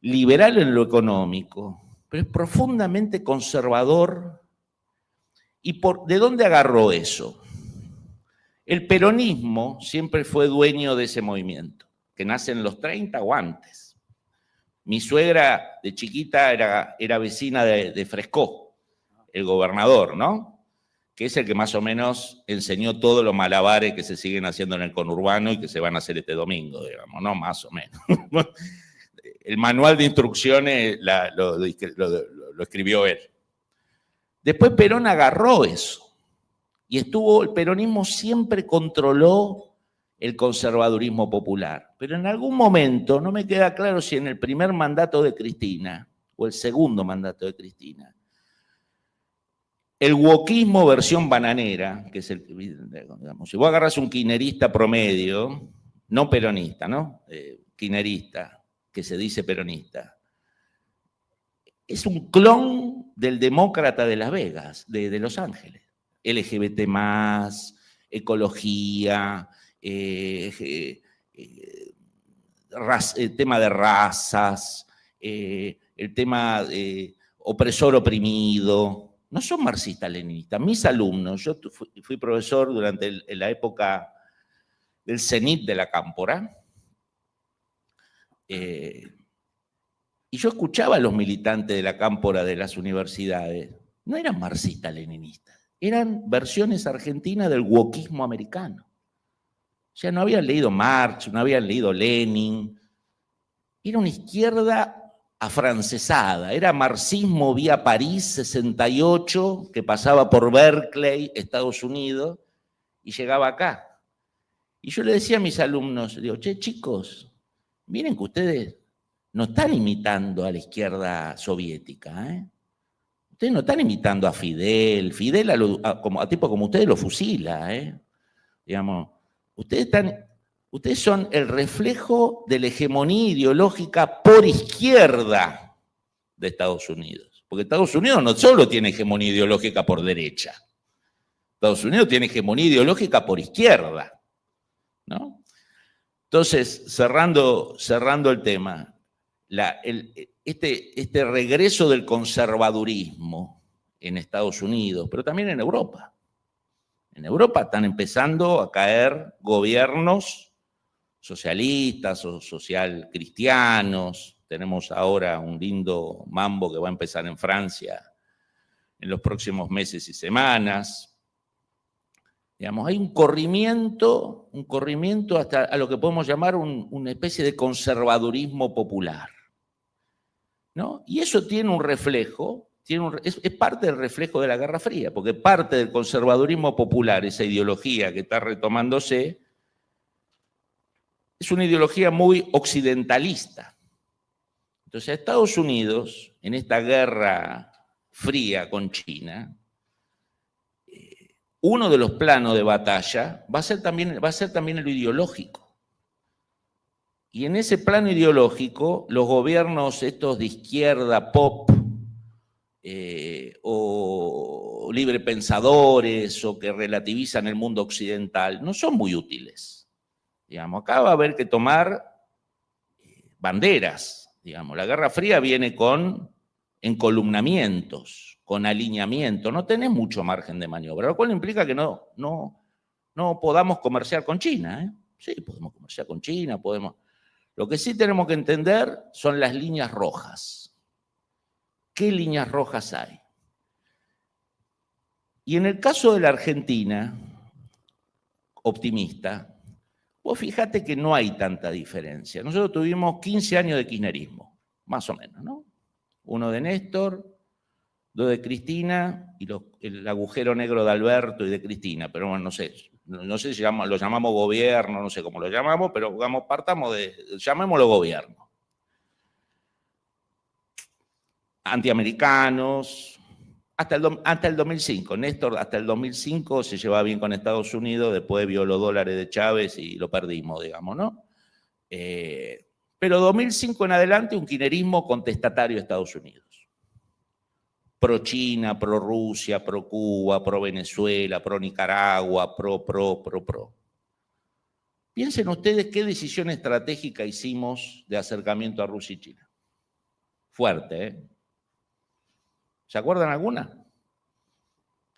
liberal en lo económico, pero es profundamente conservador. ¿Y de dónde agarró eso? El peronismo siempre fue dueño de ese movimiento, que nace en los 30 o antes. Mi suegra de chiquita era vecina de Frescó, el gobernador, ¿no? Que es el que más o menos enseñó todos los malabares que se siguen haciendo en el conurbano y que se van a hacer este domingo, digamos, ¿no? Más o menos. El manual de instrucciones lo escribió él. Después Perón agarró eso. Y el peronismo siempre controló el conservadurismo popular. Pero en algún momento, no me queda claro si en el primer mandato de Cristina o el segundo mandato de Cristina, el wokismo versión bananera, que es el, digamos, si vos agarras un kirchnerista promedio, no peronista, ¿no? Kirchnerista, que se dice peronista, es un clon del demócrata de Las Vegas, de Los Ángeles. LGBT+, ecología, el tema de razas, el tema de opresor-oprimido. No son marxistas-leninistas. Mis alumnos, yo fui profesor durante la época del CENIT de la Cámpora, y yo escuchaba a los militantes de la Cámpora de las universidades. No eran marxistas-leninistas. Eran versiones argentinas del wokismo americano. O sea, no habían leído Marx, no habían leído Lenin. Era una izquierda afrancesada. Era marxismo vía París 68, que pasaba por Berkeley, Estados Unidos, y llegaba acá. Y yo le decía a mis alumnos, digo, che, chicos, miren que ustedes no están imitando a la izquierda soviética, ¿eh? Ustedes no están imitando a Fidel. Fidel a tipo como ustedes lo fusila, ¿eh? Digamos, ustedes son el reflejo de la hegemonía ideológica por izquierda de Estados Unidos. Porque Estados Unidos no solo tiene hegemonía ideológica por derecha, Estados Unidos tiene hegemonía ideológica por izquierda, ¿no? Entonces, cerrando el tema, este regreso del conservadurismo en Estados Unidos, pero también en Europa. En Europa están empezando a caer gobiernos socialistas o social cristianos. Tenemos ahora un lindo mambo que va a empezar en Francia en los próximos meses y semanas. Digamos, hay un corrimiento hasta a lo que podemos llamar una especie de conservadurismo popular, ¿no? Y eso tiene un reflejo, es parte del reflejo de la Guerra Fría, porque parte del conservadurismo popular, esa ideología que está retomándose, es una ideología muy occidentalista. Entonces, Estados Unidos, en esta Guerra Fría con China, uno de los planos de batalla va a ser también el ideológico. Y en ese plano ideológico, los gobiernos estos de izquierda pop o librepensadores o que relativizan el mundo occidental no son muy útiles. Digamos, acá va a haber que tomar banderas. Digamos, la Guerra Fría viene con encolumnamientos, con alineamiento, no tenés mucho margen de maniobra, lo cual implica que no podamos comerciar con China, ¿eh? Sí, podemos comerciar con China, podemos. Lo que sí tenemos que entender son las líneas rojas. ¿Qué líneas rojas hay? Y en el caso de la Argentina, optimista, vos fíjate que no hay tanta diferencia. Nosotros tuvimos 15 años de kirchnerismo, más o menos, ¿no? Uno de Néstor, 2 de Cristina y el agujero negro de Alberto y de Cristina, pero bueno, no sé si lo llamamos gobierno, no sé cómo lo llamamos, pero digamos, llamémoslo gobierno. Antiamericanos, hasta el 2005. Néstor hasta el 2005 se llevaba bien con Estados Unidos, después vio los dólares de Chávez y lo perdimos, digamos, ¿no? Pero 2005 en adelante un kirchnerismo contestatario de Estados Unidos. Pro China, pro Rusia, pro Cuba, pro Venezuela, pro Nicaragua, pro. Piensen ustedes qué decisión estratégica hicimos de acercamiento a Rusia y China. Fuerte, ¿eh? ¿Se acuerdan alguna?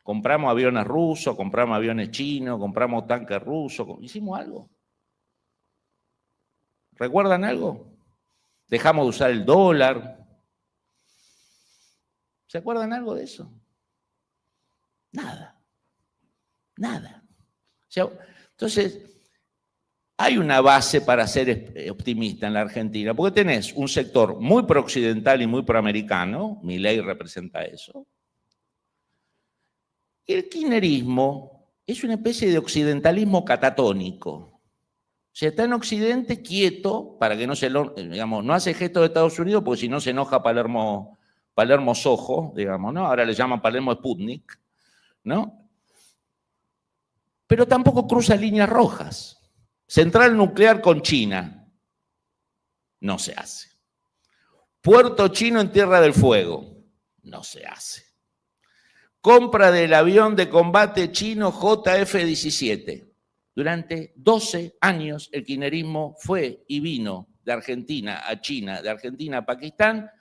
Compramos aviones rusos, compramos aviones chinos, compramos tanques rusos, ¿hicimos algo? ¿Recuerdan algo? Dejamos de usar el dólar. ¿Se acuerdan algo de eso? Nada. O sea, entonces, hay una base para ser optimista en la Argentina, porque tenés un sector muy prooccidental y muy proamericano, Milei representa eso. El kirchnerismo es una especie de occidentalismo catatónico. O sea, está en Occidente quieto para que no no hace gesto de Estados Unidos, porque si no se enoja Palermo Sojo, digamos, ¿no? Ahora le llaman Palermo Sputnik, ¿no? Pero tampoco cruza líneas rojas. Central nuclear con China, no se hace. Puerto chino en Tierra del Fuego, no se hace. Compra del avión de combate chino JF-17. Durante 12 años el kirchnerismo fue y vino de Argentina a China, de Argentina a Pakistán,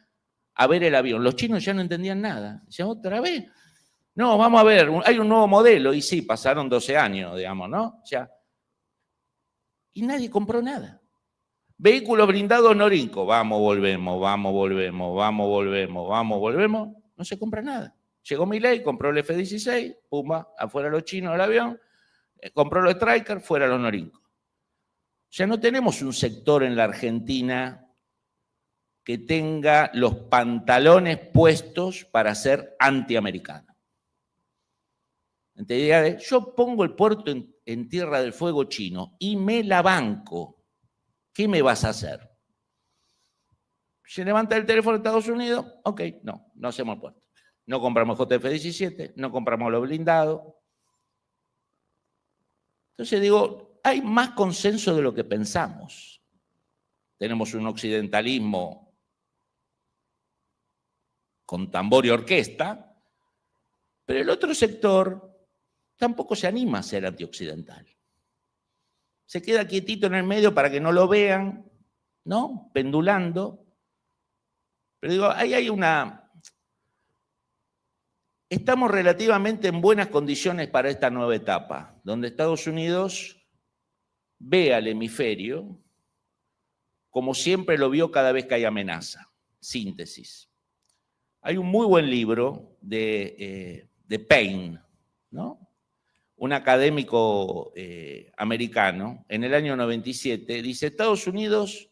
a ver el avión. Los chinos ya no entendían nada. Decían, ¿otra vez? No, vamos a ver, hay un nuevo modelo. Y sí, pasaron 12 años, digamos, ¿no? O sea, y nadie compró nada. Vehículos blindados Norinco, vamos, volvemos, no se compra nada. Llegó Milei, compró el F-16, pumba, afuera los chinos del avión, compró los Stryker, fuera los Norinco. O sea, no tenemos un sector en la Argentina que tenga los pantalones puestos para ser antiamericano. Entonces, yo pongo el puerto en Tierra del Fuego chino y me la banco. ¿Qué me vas a hacer? Se levanta el teléfono de Estados Unidos, ok, no hacemos el puerto. No compramos JF-17, no compramos los blindados. Entonces digo, hay más consenso de lo que pensamos. Tenemos un occidentalismo con tambor y orquesta, pero el otro sector tampoco se anima a ser antioccidental. Se queda quietito en el medio para que no lo vean, ¿no? Pendulando. Pero digo, ahí hay una... Estamos relativamente en buenas condiciones para esta nueva etapa, donde Estados Unidos ve al hemisferio como siempre lo vio cada vez que hay amenaza. Síntesis. Hay un muy buen libro de Payne, ¿no? Un académico americano, en el año 97, dice: Estados Unidos,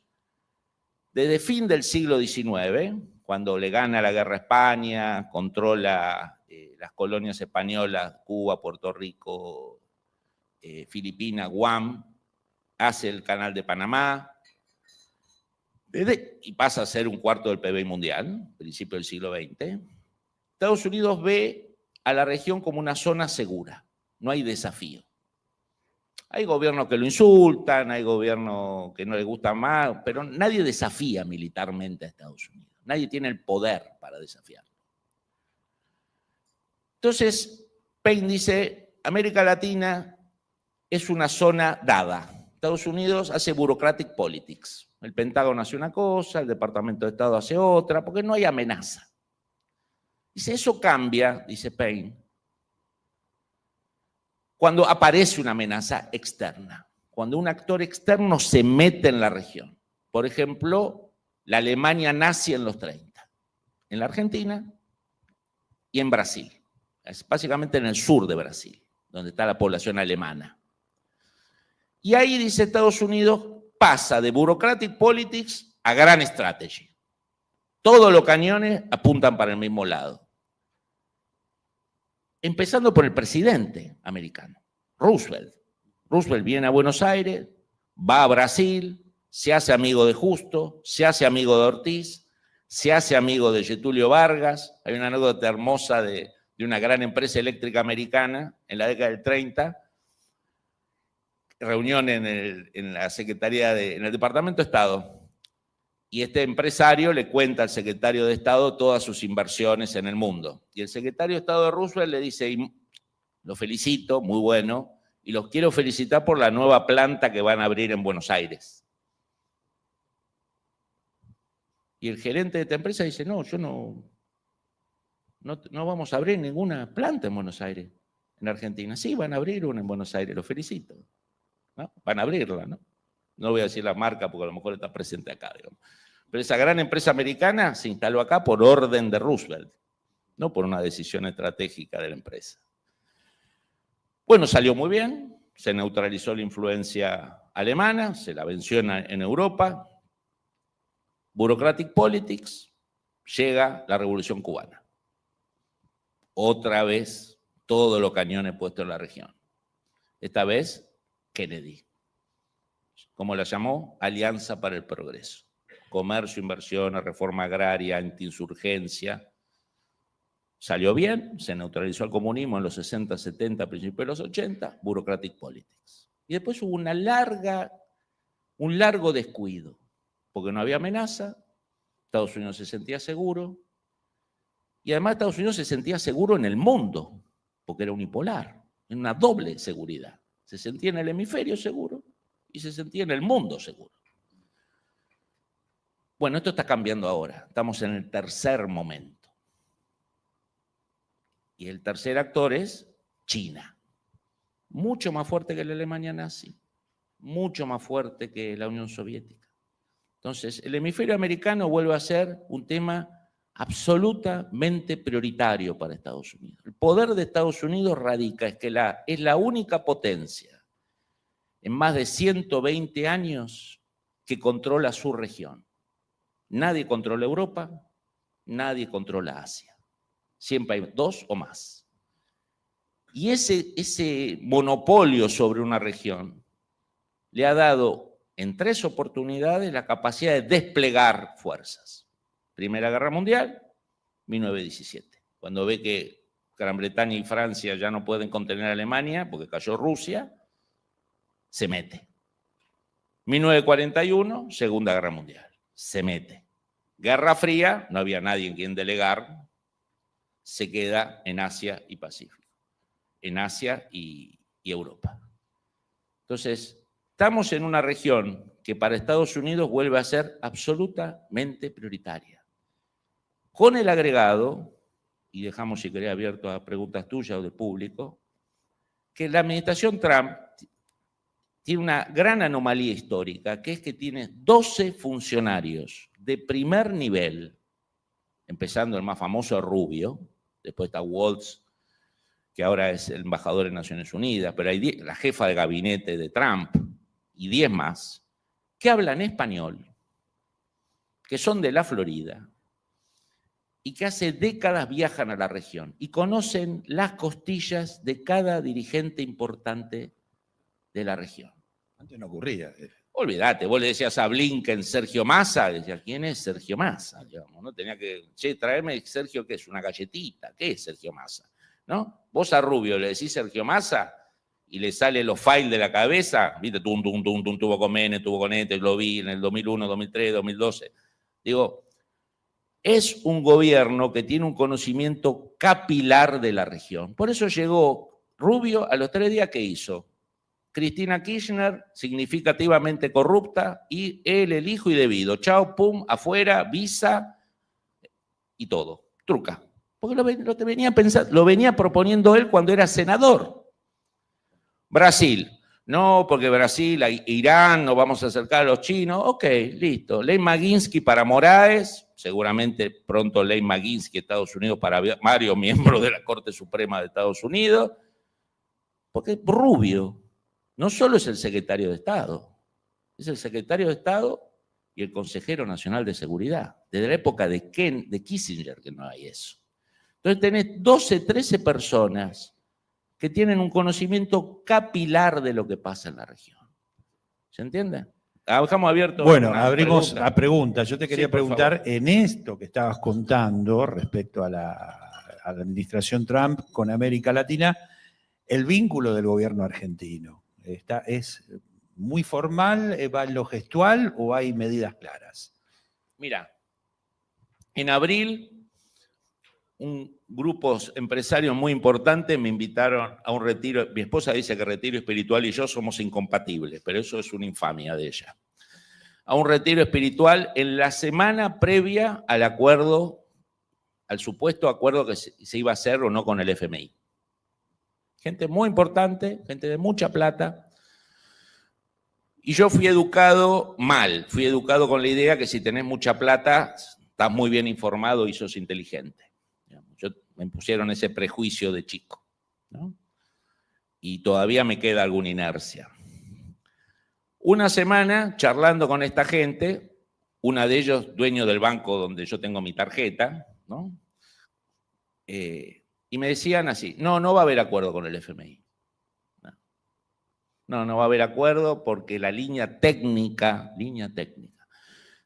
desde fin del siglo XIX, cuando le gana la guerra a España, controla las colonias españolas, Cuba, Puerto Rico, Filipinas, Guam, hace el Canal de Panamá, y pasa a ser un cuarto del PBI mundial, principio del siglo XX. Estados Unidos ve a la región como una zona segura, no hay desafío. Hay gobiernos que lo insultan, hay gobiernos que no les gustan más, pero nadie desafía militarmente a Estados Unidos. Nadie tiene el poder para desafiarlo. Entonces, Payne dice, América Latina es una zona dada. Estados Unidos hace bureaucratic politics. El Pentágono hace una cosa, el Departamento de Estado hace otra, porque no hay amenaza. Dice, eso cambia, dice Payne, cuando aparece una amenaza externa, cuando un actor externo se mete en la región. Por ejemplo, la Alemania nazi en los 30, en la Argentina y en Brasil. Es básicamente en el sur de Brasil, donde está la población alemana. Y ahí, dice, Estados Unidos pasa de bureaucratic politics a grand strategy. Todos los cañones apuntan para el mismo lado. Empezando por el presidente americano, Roosevelt. Roosevelt viene a Buenos Aires, va a Brasil, se hace amigo de Justo, se hace amigo de Ortiz, se hace amigo de Getúlio Vargas. Hay una anécdota hermosa de una gran empresa eléctrica americana en la década del 30, reunión en la Secretaría en el Departamento de Estado, y este empresario le cuenta al secretario de Estado todas sus inversiones en el mundo. Y el secretario de Estado de Roosevelt le dice, lo felicito, muy bueno, y los quiero felicitar por la nueva planta que van a abrir en Buenos Aires. Y el gerente de esta empresa dice, no, yo no vamos a abrir ninguna planta en Buenos Aires, en Argentina. Sí, van a abrir una en Buenos Aires, los felicito. ¿No? Van a abrirla, ¿no? No voy a decir la marca porque a lo mejor está presente acá, digamos. Pero esa gran empresa americana se instaló acá por orden de Roosevelt, no por una decisión estratégica de la empresa. Bueno, salió muy bien, se neutralizó la influencia alemana, se la venció en Europa. Bureaucratic politics, llega la Revolución Cubana. Otra vez, todos los cañones puestos en la región. Esta vez, Kennedy. Como la llamó, Alianza para el Progreso. Comercio, inversiones, reforma agraria, antiinsurgencia. Salió bien, se neutralizó el comunismo en los 60, 70, principios de los 80, bureaucratic politics. Y después hubo un largo descuido, porque no había amenaza, Estados Unidos se sentía seguro, y además Estados Unidos se sentía seguro en el mundo, porque era unipolar, en una doble seguridad. Se sentía en el hemisferio seguro y se sentía en el mundo seguro. Bueno, esto está cambiando ahora. Estamos en el tercer momento. Y el tercer actor es China. Mucho más fuerte que la Alemania nazi, mucho más fuerte que la Unión Soviética. Entonces, el hemisferio americano vuelve a ser un tema absolutamente prioritario para Estados Unidos. El poder de Estados Unidos radica en que es la única potencia en más de 120 años que controla su región. Nadie controla Europa, nadie controla Asia. Siempre hay dos o más. Y ese monopolio sobre una región le ha dado en 3 oportunidades la capacidad de desplegar fuerzas. Primera Guerra Mundial, 1917, cuando ve que Gran Bretaña y Francia ya no pueden contener a Alemania porque cayó Rusia, se mete. 1941, Segunda Guerra Mundial, se mete. Guerra Fría, no había nadie en quien delegar, se queda en Asia y Pacífico, en Asia y Europa. Entonces, estamos en una región que para Estados Unidos vuelve a ser absolutamente prioritaria. Con el agregado, y dejamos si querés abierto a preguntas tuyas o del público, que la administración Trump tiene una gran anomalía histórica, que es que tiene 12 funcionarios de primer nivel, empezando el más famoso Rubio, después está Waltz, que ahora es el embajador en Naciones Unidas, pero hay la jefa de gabinete de Trump y 10 más, que hablan español, que son de la Florida y que hace décadas viajan a la región y conocen las costillas de cada dirigente importante de la región. Antes no ocurría. Olvídate, vos le decías a Blinken Sergio Massa, decías, ¿quién es Sergio Massa? Digamos, ¿no? Tenía que, che, traerme Sergio, ¿qué es? Una galletita, ¿qué es Sergio Massa? ¿No? Vos a Rubio le decís Sergio Massa y le sale los files de la cabeza, viste, tuvo con Menem, tuvo con este, lo vi en el 2001, 2003, 2012. Digo, es un gobierno que tiene un conocimiento capilar de la región. Por eso llegó Rubio a los 3 días que hizo. Cristina Kirchner, significativamente corrupta, y él, el hijo y debido. Chao, pum, afuera, visa y todo. Truca. Porque lo venía proponiendo él cuando era senador. Brasil. No, porque Brasil, Irán, nos vamos a acercar a los chinos. Ok, listo. Ley Maginsky para Moraes, seguramente pronto ley Maginsky Estados Unidos para varios miembros de la Corte Suprema de Estados Unidos. Porque Rubio no solo es el secretario de Estado, es el secretario de Estado y el consejero nacional de seguridad. Desde la época de Kissinger que no hay eso. Entonces tenés 12, 13 personas que tienen un conocimiento capilar de lo que pasa en la región. ¿Se entiende? Dejamos abierto. Bueno, abrimos a preguntas. Yo te quería preguntar, favor, en esto que estabas contando respecto a la administración Trump con América Latina, el vínculo del gobierno argentino. ¿Es muy formal, va en lo gestual o hay medidas claras? Mira, en abril grupos empresarios muy importantes me invitaron a un retiro. Mi esposa dice que retiro espiritual y yo somos incompatibles, pero eso es una infamia de ella. A un retiro espiritual en la semana previa al acuerdo, al supuesto acuerdo que se iba a hacer o no con el FMI. Gente muy importante, gente de mucha plata. Y yo fui educado mal, fui educado con la idea que si tenés mucha plata, estás muy bien informado y sos inteligente. Me pusieron ese prejuicio de chico, ¿no? Y todavía me queda alguna inercia. Una semana charlando con esta gente, una de ellos dueño del banco donde yo tengo mi tarjeta, ¿no? Y me decían así, no va a haber acuerdo con el FMI. No va a haber acuerdo porque la línea técnica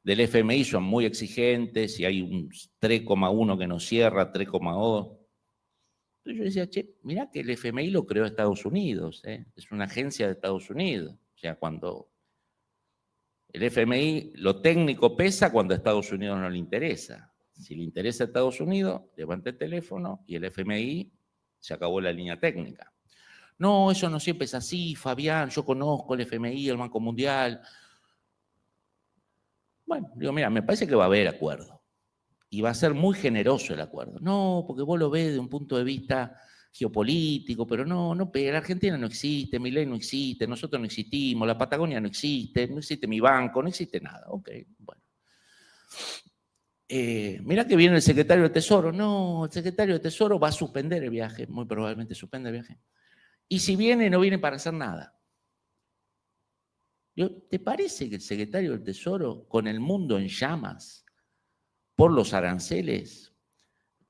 del FMI son muy exigentes y hay un 3,1 que no cierra, 3,2. Entonces yo decía, che, mirá que el FMI lo creó Estados Unidos, es una agencia de Estados Unidos. O sea, cuando el FMI, lo técnico pesa cuando a Estados Unidos no le interesa. Si le interesa a Estados Unidos, levanta el teléfono y el FMI se acabó la línea técnica. No, eso no siempre es así, Fabián, yo conozco el FMI, el Banco Mundial. Bueno, digo, mira, me parece que va a haber acuerdo. Y va a ser muy generoso el acuerdo. No, porque vos lo ves de un punto de vista geopolítico, pero no, la Argentina no existe, Milei no existe, nosotros no existimos, la Patagonia no existe mi banco, no existe nada. Ok, bueno. Mirá que viene el secretario de Tesoro. No, el secretario de Tesoro va a suspender el viaje, muy probablemente suspende el viaje. Y si viene, no viene para hacer nada. ¿Te parece que el secretario del Tesoro, con el mundo en llamas por los aranceles,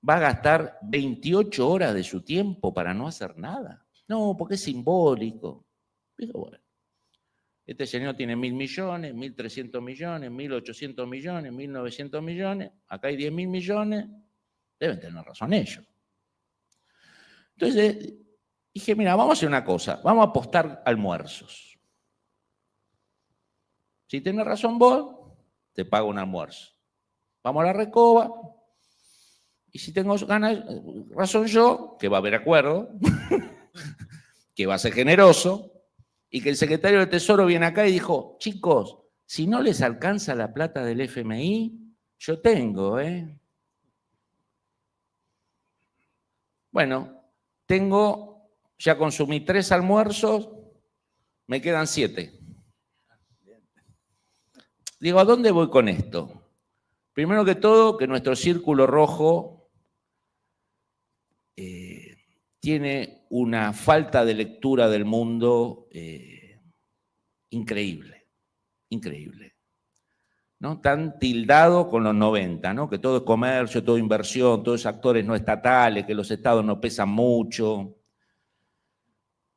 va a gastar 28 horas de su tiempo para no hacer nada? No, porque es simbólico. Digo, bueno, este señor tiene 1.000 millones, 1.300 millones, 1.800 millones, 1.900 millones, acá hay 10.000 millones, deben tener razón ellos. Entonces dije, mira, vamos a hacer una cosa, vamos a apostar almuerzos. Si tenés razón vos, te pago un almuerzo. Vamos a la Recoba, Y si tengo razón yo, que va a haber acuerdo, que va a ser generoso, y que el secretario del Tesoro viene acá y dijo, chicos, si no les alcanza la plata del FMI, yo tengo, Bueno, ya consumí 3 almuerzos, me quedan 7. Digo, ¿a dónde voy con esto? Primero que todo, que nuestro círculo rojo tiene una falta de lectura del mundo increíble, increíble. ¿No? Tan tildado con los 90, ¿no? Que todo es comercio, todo inversión, todos actores no estatales, que los estados no pesan mucho.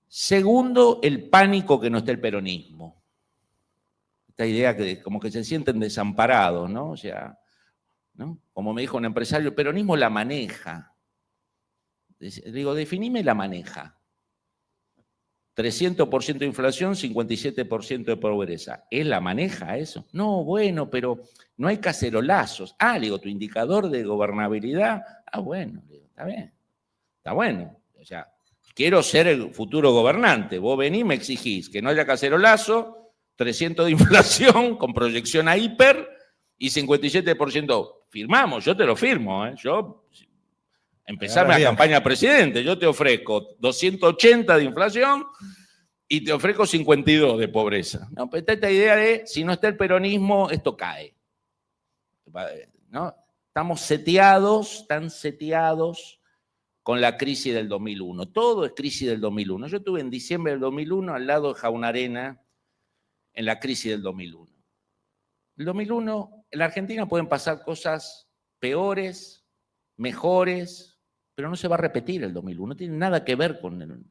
Segundo, el pánico que no esté el peronismo. Esta idea que como que se sienten desamparados, ¿no? O sea, ¿no? Como me dijo un empresario, el peronismo la maneja. Digo, definime la maneja. 300% de inflación, 57% de pobreza. ¿Es la maneja eso? No, bueno, pero no hay cacerolazos. Ah, le digo, tu indicador de gobernabilidad. Ah, bueno, le digo, está bien. Está bueno. O sea, quiero ser el futuro gobernante. Vos venís y me exigís que no haya cacerolazo, 300 de inflación con proyección a hiper y 57%. Firmamos, yo te lo firmo. Yo empezarme la campaña a presidente, yo te ofrezco 280 de inflación y te ofrezco 52 de pobreza. No, pero está esta idea de, si no está el peronismo, esto cae. ¿No? Estamos tan seteados con la crisis del 2001. Todo es crisis del 2001. Yo estuve en diciembre del 2001 al lado de Jaunarena en la crisis del 2001. El 2001, en la Argentina pueden pasar cosas peores, mejores, pero no se va a repetir el 2001, no tiene nada que ver con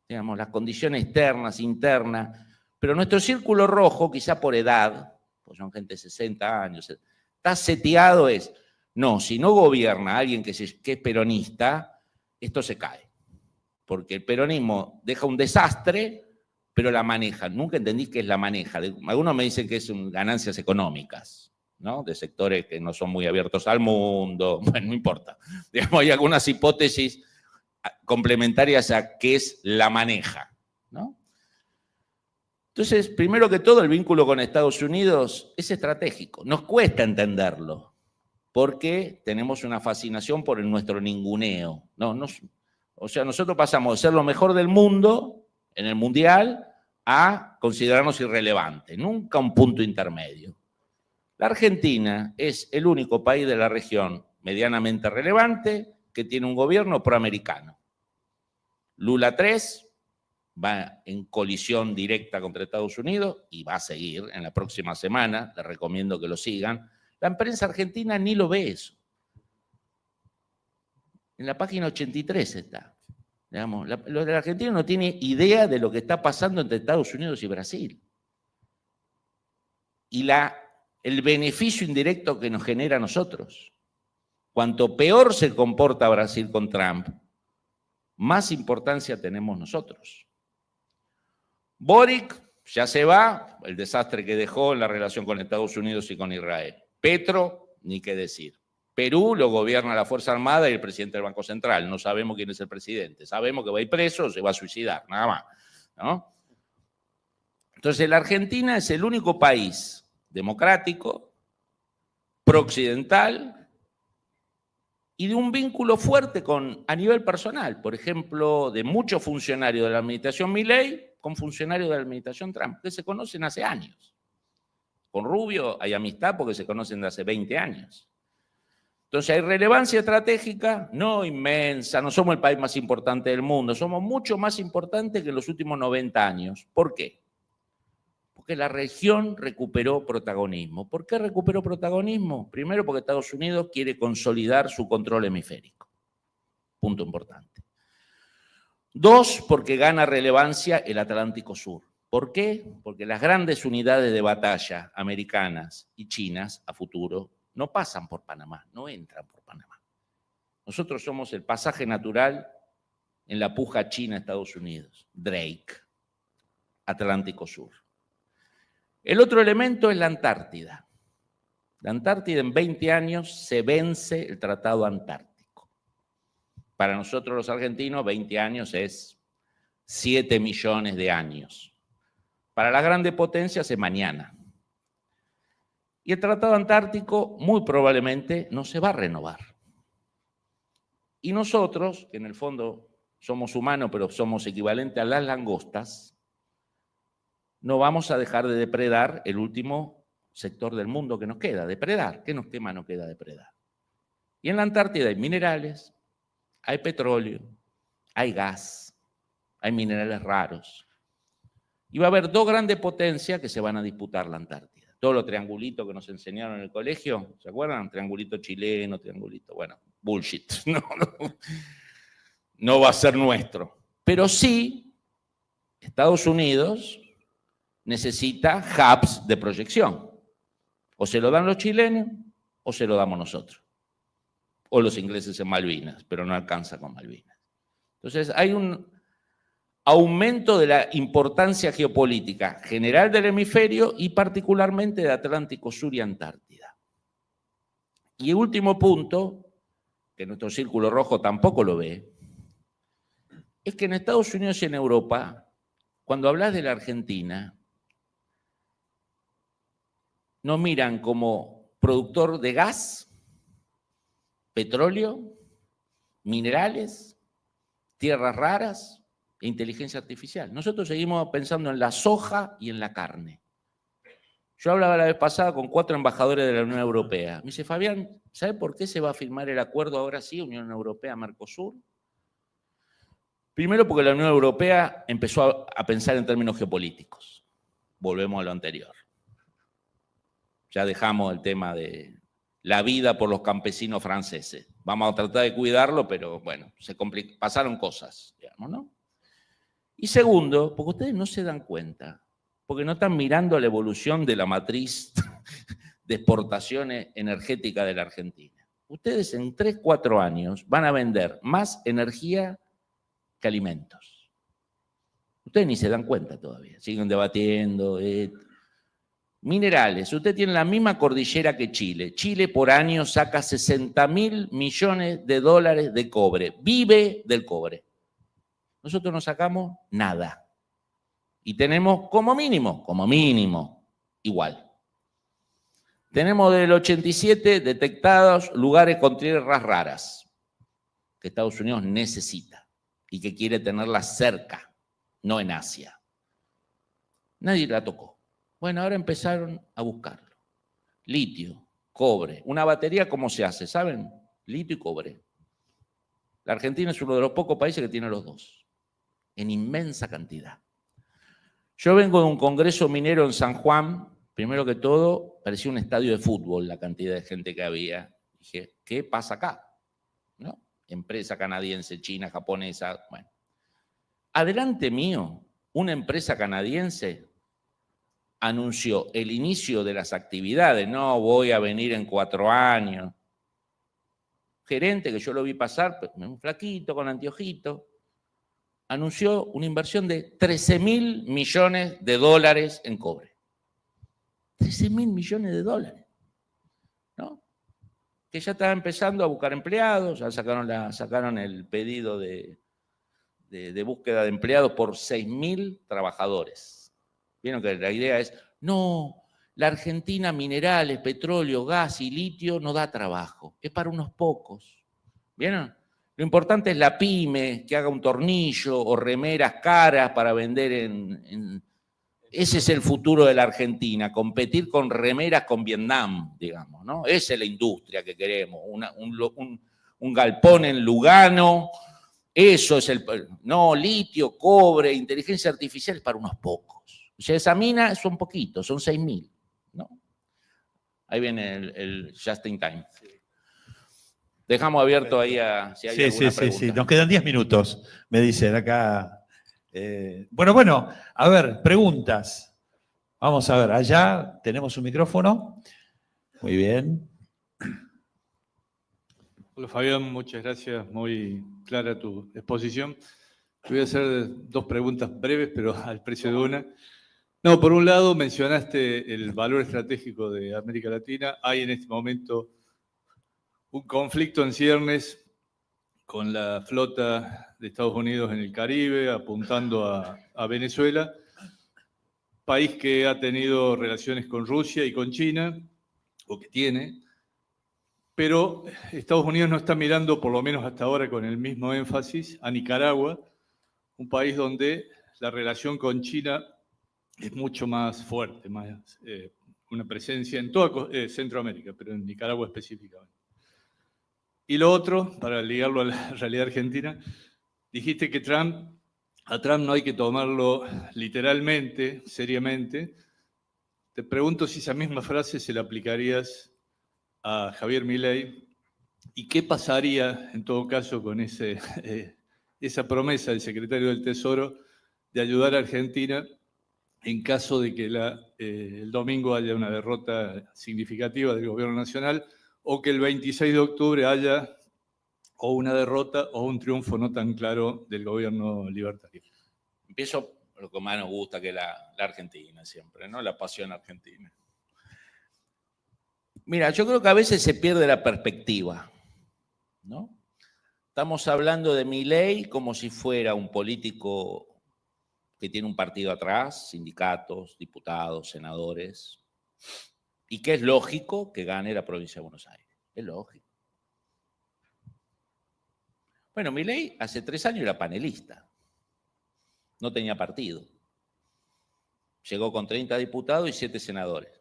digamos, las condiciones externas, internas, pero nuestro círculo rojo, quizá por edad, pues son gente de 60 años, está seteado no, si no gobierna alguien que es peronista, esto se cae, porque el peronismo deja un desastre, pero la maneja. Nunca entendí qué es la maneja. Algunos me dicen que son ganancias económicas, ¿no? De sectores que no son muy abiertos al mundo, bueno, no importa. Digamos, hay algunas hipótesis complementarias a qué es la maneja, ¿no? Entonces, primero que todo, el vínculo con Estados Unidos es estratégico. Nos cuesta entenderlo, porque tenemos una fascinación por nuestro ninguneo, ¿no? O sea, nosotros pasamos de ser lo mejor del mundo en el mundial a considerarnos irrelevantes, nunca un punto intermedio. La Argentina es el único país de la región medianamente relevante que tiene un gobierno proamericano. Lula 3 va en colisión directa contra Estados Unidos y va a seguir en la próxima semana, les recomiendo que lo sigan. La prensa argentina ni lo ve eso. En la página 83 está. Digamos, los de la Argentina no tienen idea de lo que está pasando entre Estados Unidos y Brasil. Y el beneficio indirecto que nos genera a nosotros. Cuanto peor se comporta Brasil con Trump, más importancia tenemos nosotros. Boric ya se va, el desastre que dejó en la relación con Estados Unidos y con Israel. Petro, ni qué decir. Perú lo gobierna la Fuerza Armada y el presidente del Banco Central. No sabemos quién es el presidente. Sabemos que va a ir preso o se va a suicidar, nada más, ¿no? Entonces, la Argentina es el único país democrático, prooccidental y de un vínculo fuerte a nivel personal. Por ejemplo, de muchos funcionarios de la administración Milei con funcionarios de la administración Trump, que se conocen hace años. Con Rubio hay amistad porque se conocen de hace 20 años. Entonces hay relevancia estratégica, no inmensa, no somos el país más importante del mundo, somos mucho más importantes que en los últimos 90 años. ¿Por qué? Porque la región recuperó protagonismo. ¿Por qué recuperó protagonismo? Primero porque Estados Unidos quiere consolidar su control hemisférico. Punto importante. 2, porque gana relevancia el Atlántico Sur. ¿Por qué? Porque las grandes unidades de batalla americanas y chinas a futuro no pasan por Panamá, no entran por Panamá. Nosotros somos el pasaje natural en la puja China-Estados Unidos. Drake, Atlántico Sur. El otro elemento es la Antártida. La Antártida en 20 años se vence el Tratado Antártico. Para nosotros los argentinos, 20 años es 7 millones de años. Para las grandes potencias es mañana. Y el Tratado Antártico muy probablemente no se va a renovar. Y nosotros, que en el fondo somos humanos, pero somos equivalentes a las langostas, no vamos a dejar de depredar el último sector del mundo que nos queda. Depredar. ¿Qué más nos queda depredar? Y en la Antártida hay minerales, hay petróleo, hay gas, hay minerales raros. Y va a haber dos grandes potencias que se van a disputar la Antártida. Todos los triangulitos que nos enseñaron en el colegio, ¿se acuerdan? Triangulito chileno, triangulito, bueno, bullshit. No va a ser nuestro. Pero sí, Estados Unidos necesita hubs de proyección. O se lo dan los chilenos o se lo damos nosotros. O los ingleses en Malvinas, pero no alcanza con Malvinas. Entonces hay un aumento de la importancia geopolítica general del hemisferio y particularmente de Atlántico Sur y Antártida. Y el último punto, que nuestro círculo rojo tampoco lo ve, es que en Estados Unidos y en Europa, cuando hablas de la Argentina, nos miran como productor de gas, petróleo, minerales, tierras raras e inteligencia artificial. Nosotros seguimos pensando en la soja y en la carne. Yo hablaba la vez pasada con 4 embajadores de la Unión Europea. Me dice, Fabián, ¿sabe por qué se va a firmar el acuerdo ahora sí, Unión Europea-Mercosur? Primero porque la Unión Europea empezó a pensar en términos geopolíticos. Volvemos a lo anterior. Ya dejamos el tema de la vida por los campesinos franceses. Vamos a tratar de cuidarlo, pero bueno, pasaron cosas, digamos, ¿no? Y segundo, porque ustedes no se dan cuenta, porque no están mirando la evolución de la matriz de exportaciones energéticas de la Argentina. Ustedes en 3, 4 años van a vender más energía que alimentos. Ustedes ni se dan cuenta todavía, siguen debatiendo. Minerales, usted tiene la misma cordillera que Chile. Chile por año saca $60.000 millones de cobre, vive del cobre. Nosotros no sacamos nada. Y tenemos como mínimo, igual. Tenemos del 87 detectados lugares con tierras raras que Estados Unidos necesita y que quiere tenerlas cerca, no en Asia. Nadie la tocó. Bueno, ahora empezaron a buscarlo. Litio, cobre. Una batería, ¿cómo se hace? ¿Saben? Litio y cobre. La Argentina es uno de los pocos países que tiene los dos, en inmensa cantidad. Yo vengo de un congreso minero en San Juan. Primero que todo, parecía un estadio de fútbol la cantidad de gente que había. Dije, ¿qué pasa acá? ¿No? Empresa canadiense, china, japonesa. Bueno. Adelante mío, una empresa canadiense anunció el inicio de las actividades. No voy a venir en 4 años. Gerente, que yo lo vi pasar, un flaquito con anteojito, anunció una inversión de $13.000 millones en cobre. $13.000 millones, ¿no? Que ya estaba empezando a buscar empleados, ya sacaron el pedido de búsqueda de empleados por 6.000 trabajadores. Vieron que la idea es, no, la Argentina minerales, petróleo, gas y litio no da trabajo, es para unos pocos. ¿Vieron? Lo importante es la pyme, que haga un tornillo o remeras caras para vender Ese es el futuro de la Argentina, competir con remeras con Vietnam, digamos, ¿no? Esa es la industria que queremos, un galpón en Lugano, eso es no, litio, cobre, inteligencia artificial es para unos pocos. O sea, esa mina son poquitos, son 6.000, ¿no? Ahí viene el just in time. Dejamos abierto ahí si hay alguna pregunta. Sí. Nos quedan 10 minutos, me dicen acá. Bueno, a ver, preguntas. Vamos a ver, allá tenemos un micrófono. Muy bien. Hola Fabián, muchas gracias, muy clara tu exposición. Te voy a hacer 2 preguntas breves, pero al precio de una. No, por un lado mencionaste el valor estratégico de América Latina. Hay en este momento un conflicto en ciernes con la flota de Estados Unidos en el Caribe, apuntando a Venezuela, país que ha tenido relaciones con Rusia y con China, o que tiene, pero Estados Unidos no está mirando, por lo menos hasta ahora con el mismo énfasis, a Nicaragua, un país donde la relación con China es mucho más fuerte, más, una presencia en toda Centroamérica, pero en Nicaragua específicamente. Y lo otro, para ligarlo a la realidad argentina, dijiste que a Trump no hay que tomarlo literalmente, seriamente. Te pregunto si esa misma frase se la aplicarías a Javier Milei y qué pasaría en todo caso con esa promesa del secretario del Tesoro de ayudar a Argentina en caso de que el domingo haya una derrota significativa del gobierno nacional o que el 26 de octubre haya o una derrota o un triunfo no tan claro del gobierno libertario. Empiezo por lo que más nos gusta, que es la Argentina siempre, ¿no? La pasión argentina. Mira, yo creo que a veces se pierde la perspectiva, ¿no? Estamos hablando de Milei como si fuera un político que tiene un partido atrás, sindicatos, diputados, senadores, y que es lógico que gane la provincia de Buenos Aires. Es lógico. Bueno, Milei hace 3 años era panelista. No tenía partido. Llegó con 30 diputados y 7 senadores.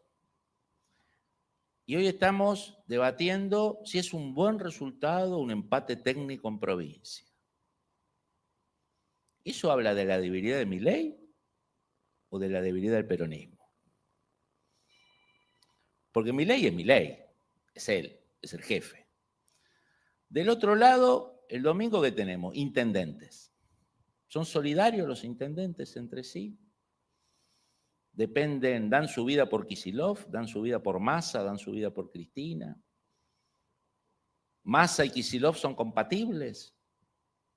Y hoy estamos debatiendo si es un buen resultado un empate técnico en provincia. ¿Eso habla de la debilidad de Milei o de la debilidad del peronismo? Porque Milei es Milei, es él, es el jefe. Del otro lado, el domingo que tenemos, intendentes. ¿Son solidarios los intendentes entre sí? Dependen, dan su vida por Kicillof, dan su vida por Massa, dan su vida por Cristina. ¿Massa y Kicillof son compatibles?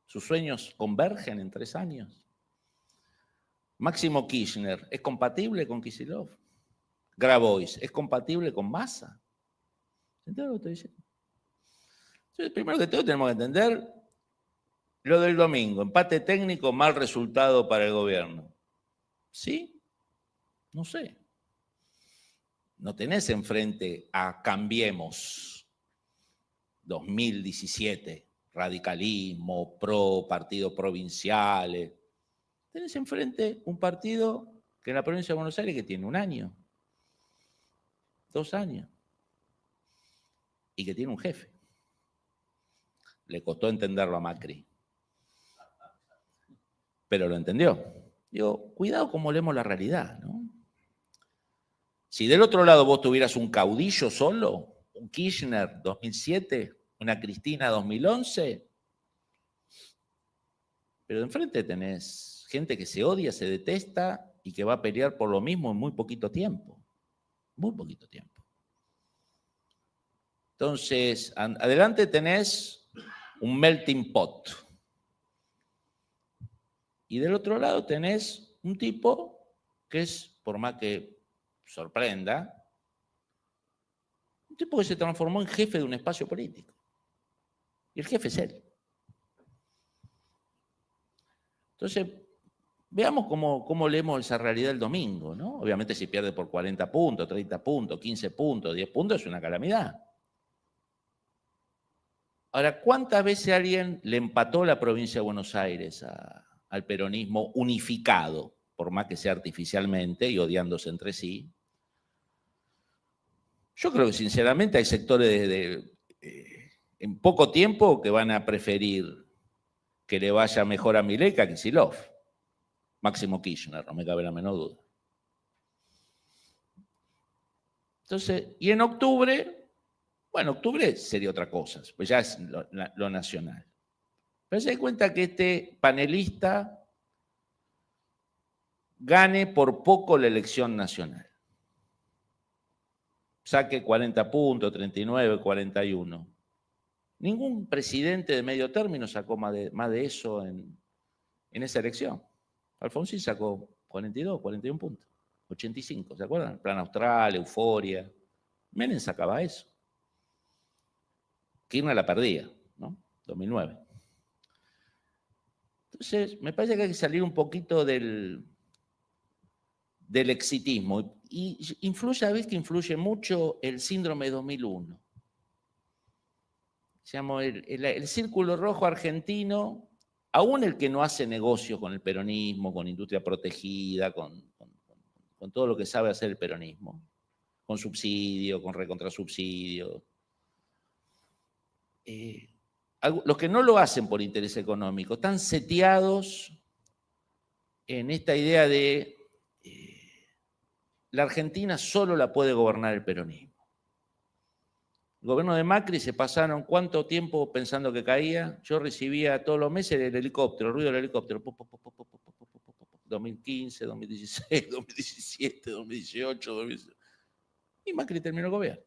¿Sus sueños convergen en 3 años? Máximo Kirchner, ¿es compatible con Kicillof? Grabois, ¿es compatible con Massa? ¿Entiendes lo que estoy diciendo? Entonces, primero que todo tenemos que entender lo del domingo, empate técnico, mal resultado para el gobierno. ¿Sí? No sé. No tenés enfrente a Cambiemos 2017, radicalismo, pro, partidos provinciales. Tenés enfrente un partido que en la provincia de Buenos Aires que tiene 1 año, 2 años, y que tiene un jefe. Le costó entenderlo a Macri, pero lo entendió. Digo, cuidado cómo leemos la realidad, ¿no? Si del otro lado vos tuvieras un caudillo solo, un Kirchner 2007, una Cristina 2011, pero de enfrente tenés gente que se odia, se detesta y que va a pelear por lo mismo en muy poquito tiempo. Muy poquito tiempo. Entonces, adelante tenés un melting pot. Y del otro lado tenés un tipo que es, por más que sorprenda, un tipo que se transformó en jefe de un espacio político. Y el jefe es él. Entonces, veamos cómo leemos esa realidad el domingo, ¿no? Obviamente si pierde por 40 puntos, 30 puntos, 15 puntos, 10 puntos, es una calamidad. Ahora, ¿cuántas veces alguien le empató la provincia de Buenos Aires al peronismo unificado, por más que sea artificialmente y odiándose entre sí? Yo creo que sinceramente hay sectores en poco tiempo que van a preferir que le vaya mejor a Milei que a Kicillof. Máximo Kirchner, no me cabe la menor duda. Entonces, y en octubre, bueno, octubre sería otra cosa, pues ya es lo nacional. Pero se da cuenta que este panelista gane por poco la elección nacional. Saque 40 puntos, 39, 41. Ningún presidente de medio término sacó más de eso en esa elección. Alfonsín sacó 42, 41 puntos, 85, ¿se acuerdan? Plan Austral, Euforia. Menem sacaba eso. Kirchner la perdía, ¿no? 2009. Entonces, me parece que hay que salir un poquito del exitismo. Y influye, ¿sabes que influye mucho el síndrome 2001? Se llama el círculo rojo argentino, aún el que no hace negocio con el peronismo, con industria protegida, con todo lo que sabe hacer el peronismo, con subsidio, con recontrasubsidio. Los que no lo hacen por interés económico están seteados en esta idea de la Argentina solo la puede gobernar el peronismo. El gobierno de Macri se pasaron ¿cuánto tiempo pensando que caía? Yo recibía todos los meses el helicóptero, el ruido del helicóptero. 2015, 2016, 2017, 2018, 2019. Y Macri terminó el gobierno.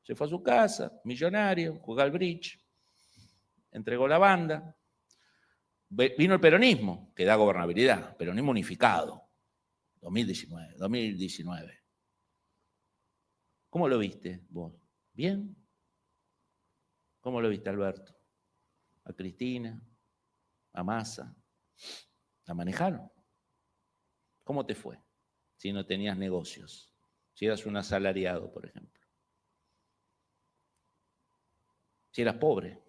Se fue a su casa, millonario, jugó al bridge, entregó la banda. Vino el peronismo, que da gobernabilidad, peronismo unificado, 2019. ¿Cómo lo viste vos? ¿Bien? ¿Cómo lo viste, Alberto? ¿A Cristina? ¿A Massa? ¿La manejaron? ¿Cómo te fue si no tenías negocios? Si eras un asalariado, por ejemplo. Si eras pobre.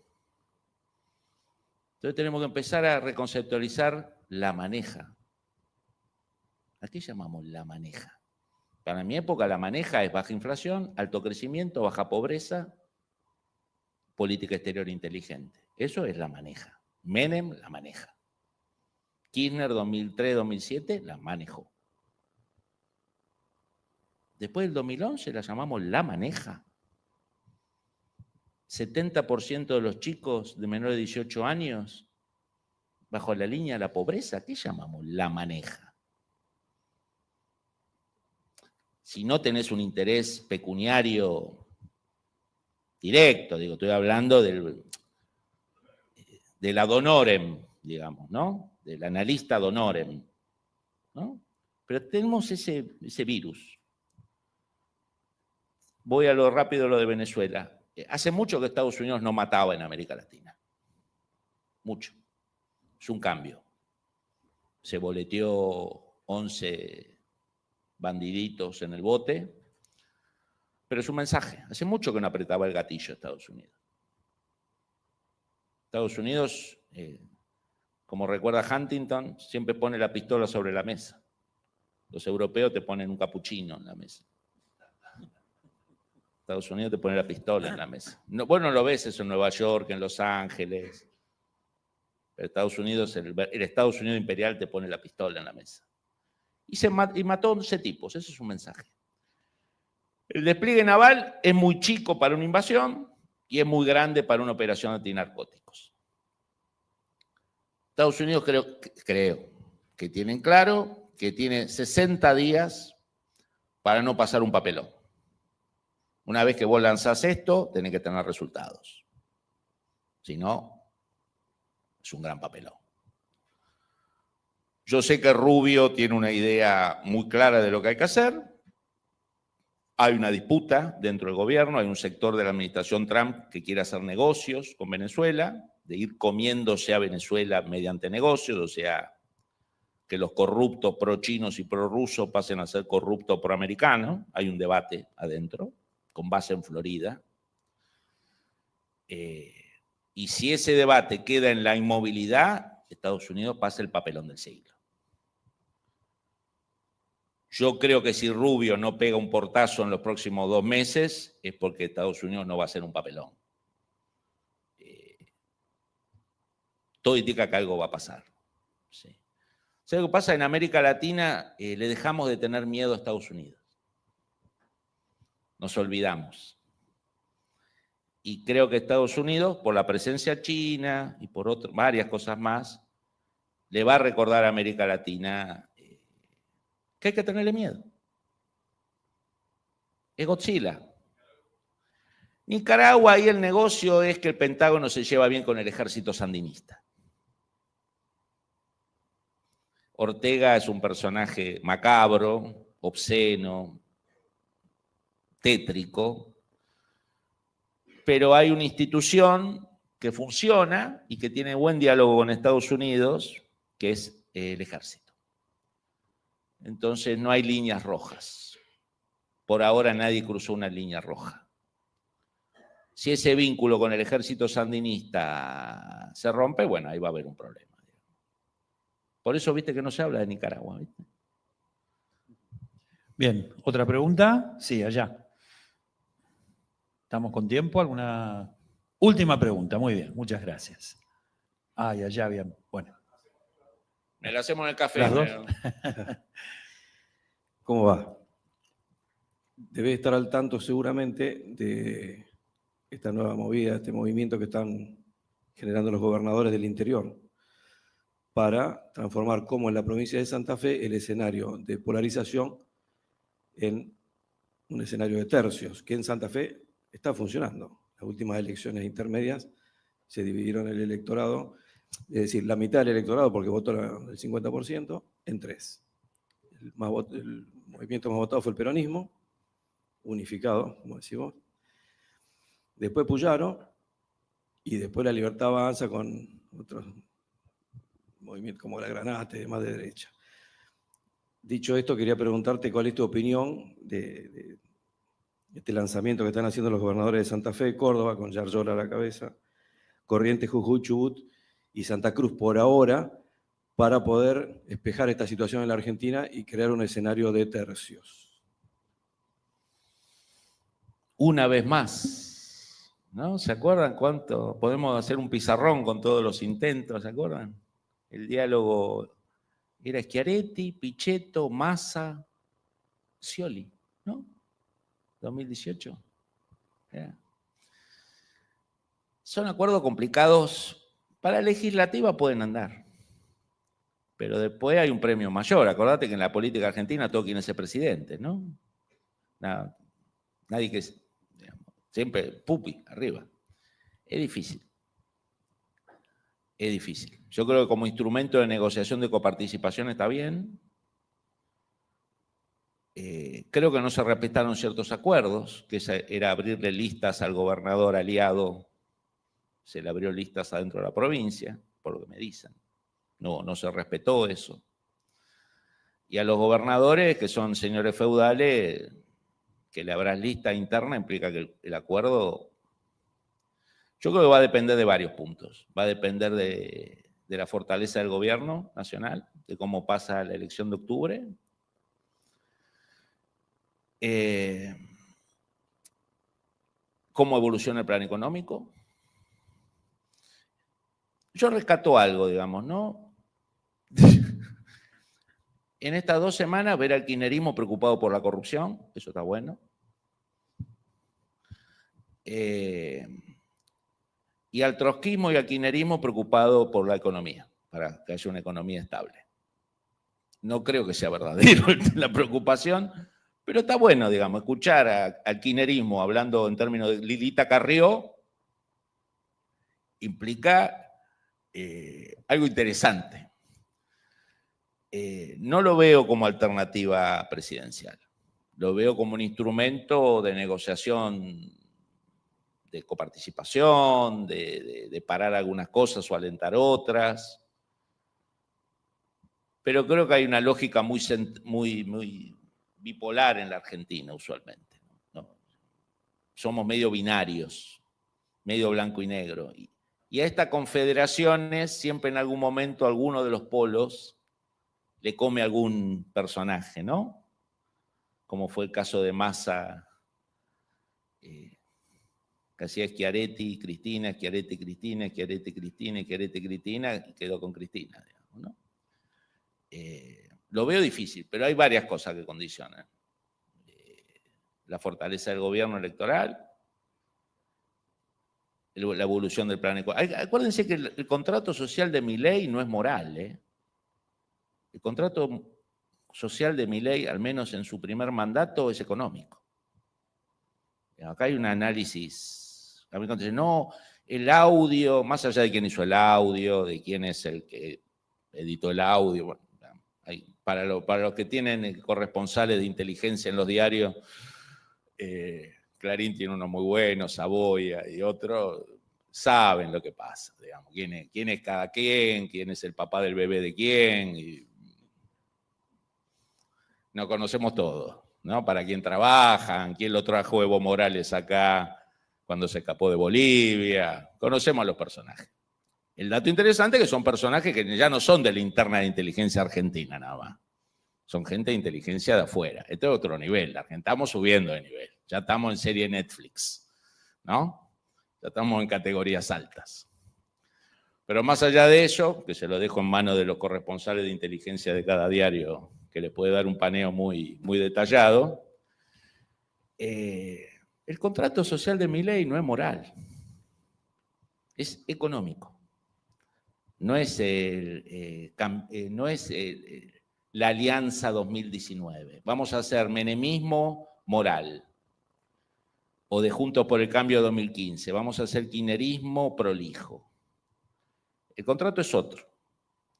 Entonces tenemos que empezar a reconceptualizar la maneja. ¿A qué llamamos la maneja? Para mi época la maneja es baja inflación, alto crecimiento, baja pobreza, política exterior inteligente. Eso es la maneja. Menem la maneja. Kirchner 2003-2007 la manejó. Después del 2011 la llamamos la maneja. 70% de los chicos de menores de 18 años bajo la línea de la pobreza. ¿Qué llamamos la maneja? Si no tenés un interés pecuniario directo, digo, estoy hablando de la ad honorem, digamos, ¿no? Del analista ad honorem, ¿no? Pero tenemos ese virus. Voy a lo rápido, lo de Venezuela. Hace mucho que Estados Unidos no mataba en América Latina. Mucho. Es un cambio. Se boleteó 11 bandiditos en el bote, pero es un mensaje. Hace mucho que no apretaba el gatillo Estados Unidos. Estados Unidos, como recuerda Huntington, siempre pone la pistola sobre la mesa. Los europeos te ponen un capuchino en la mesa. Estados Unidos te pone la pistola en la mesa. No, vos no lo ves eso en Nueva York, en Los Ángeles. Pero Estados Unidos, el Estados Unidos imperial te pone la pistola en la mesa. Y mató 11 tipos, ese es un mensaje. El despliegue naval es muy chico para una invasión y es muy grande para una operación antinarcóticos. Estados Unidos creo que tienen claro que tiene 60 días para no pasar un papelón. Una vez que vos lanzás esto, tenés que tener resultados. Si no, es un gran papelón. Yo sé que Rubio tiene una idea muy clara de lo que hay que hacer. Hay una disputa dentro del gobierno, hay un sector de la administración Trump que quiere hacer negocios con Venezuela, de ir comiéndose a Venezuela mediante negocios, o sea, que los corruptos pro-chinos y pro-rusos pasen a ser corruptos pro-americanos. Hay un debate adentro, con base en Florida. Y si ese debate queda en la inmovilidad, Estados Unidos pasa el papelón del siglo. Yo creo que si Rubio no pega un portazo en los próximos 2 meses, es porque Estados Unidos no va a hacer un papelón. Todo indica que algo va a pasar. Sí. ¿Sabe lo que pasa? En América Latina le dejamos de tener miedo a Estados Unidos. Nos olvidamos. Y creo que Estados Unidos, por la presencia china y por varias cosas más, le va a recordar a América Latina que hay que tenerle miedo. Es Godzilla. Nicaragua, ahí el negocio es que el Pentágono se lleva bien con el ejército sandinista. Ortega es un personaje macabro, obsceno, tétrico, pero hay una institución que funciona y que tiene buen diálogo con Estados Unidos, que es el ejército. Entonces no hay líneas rojas. Por ahora nadie cruzó una línea roja. Si ese vínculo con el ejército sandinista se rompe, bueno, ahí va a haber un problema. Por eso, viste que no se habla de Nicaragua, ¿viste? Bien, ¿otra pregunta? Sí, allá. ¿Estamos con tiempo? ¿Alguna última pregunta? Muy bien, muchas gracias. Ah, y allá, bien. Bueno. Me la hacemos en el café. ¿Las dos? ¿Cómo va? Debe estar al tanto seguramente de esta nueva movida, este movimiento que están generando los gobernadores del interior para transformar, como en la provincia de Santa Fe, el escenario de polarización en un escenario de tercios, que en Santa Fe está funcionando. Las últimas elecciones intermedias se dividieron el electorado, es decir, la mitad del electorado, porque votó el 50%, en tres. El movimiento más votado fue el peronismo, unificado, como decimos. Después Puyaro, y después la Libertad Avanza con otros movimientos como la Granate, más de derecha. Dicho esto, quería preguntarte cuál es tu opinión de este lanzamiento que están haciendo los gobernadores de Santa Fe, Córdoba, con Yarlora a la cabeza, Corrientes, Jujuy, Chubut y Santa Cruz por ahora, para poder despejar esta situación en la Argentina y crear un escenario de tercios. Una vez más, ¿no? ¿Se acuerdan cuánto? Podemos hacer un pizarrón con todos los intentos, ¿se acuerdan? El diálogo era Schiaretti, Pichetto, Massa, Scioli, ¿no? 2018. Yeah. Son acuerdos complicados. Para la legislativa pueden andar. Pero después hay un premio mayor. Acordate que en la política argentina todo quiere ser presidente, ¿no? Nada, nadie que... Digamos, siempre pupi, arriba. Es difícil. Es difícil. Yo creo que como instrumento de negociación de coparticipación está bien. Creo que no se respetaron ciertos acuerdos, que era abrirle listas al gobernador aliado, se le abrió listas adentro de la provincia, por lo que me dicen. No se respetó eso. Y a los gobernadores, que son señores feudales, que le abras lista interna implica que el acuerdo, yo creo que va a depender de varios puntos. Va a depender de la fortaleza del gobierno nacional, de cómo pasa la elección de octubre. Cómo evoluciona el plan económico. Yo rescato algo, digamos, ¿no? En estas 2 semanas ver al kirchnerismo preocupado por la corrupción, eso está bueno. Y al trotskismo y al kirchnerismo preocupado por la economía, para que haya una economía estable. No creo que sea verdadero la preocupación, pero está bueno, digamos, escuchar al kirchnerismo hablando en términos de Lilita Carrió implica algo interesante. No lo veo como alternativa presidencial, lo veo como un instrumento de negociación, de coparticipación, de parar algunas cosas o alentar otras. Pero creo que hay una lógica muy bipolar en la Argentina usualmente, ¿no? Somos medio binarios, medio blanco y negro. Y a estas confederaciones siempre en algún momento alguno de los polos le come algún personaje, ¿no? Como fue el caso de Massa, que hacía Schiaretti, Cristina, Schiaretti, Cristina, Schiaretti, Cristina, Schiaretti, Cristina, y quedó con Cristina, digamos, ¿no? Lo veo difícil, pero hay varias cosas que condicionan. La fortaleza del gobierno electoral, la evolución del plan económico. Acuérdense que el contrato social de Milei no es moral, ¿eh? El contrato social de Milei, al menos en su primer mandato, es económico. Acá hay un análisis. No, el audio, más allá de quién hizo el audio, de quién es el que editó el audio, bueno, para los que tienen corresponsales de inteligencia en los diarios, Clarín tiene uno muy bueno, Saboya y otro, saben lo que pasa, digamos, quién es cada quién es el papá del bebé de quién. Y nos conocemos todos, ¿no? Para quién trabajan, quién lo trajo Evo Morales acá cuando se escapó de Bolivia. Conocemos a los personajes. El dato interesante es que son personajes que ya no son de la interna de inteligencia argentina nada más. Son gente de inteligencia de afuera. Este es otro nivel. Estamos subiendo de nivel. Ya estamos en serie Netflix, ¿no? Ya estamos en categorías altas. Pero más allá de eso, que se lo dejo en manos de los corresponsales de inteligencia de cada diario, que les puede dar un paneo muy, muy detallado, el contrato social de Milei no es moral, es económico. No es, la Alianza 2019. Vamos a hacer menemismo moral. O de Juntos por el Cambio 2015. Vamos a hacer kirchnerismo prolijo. El contrato es otro.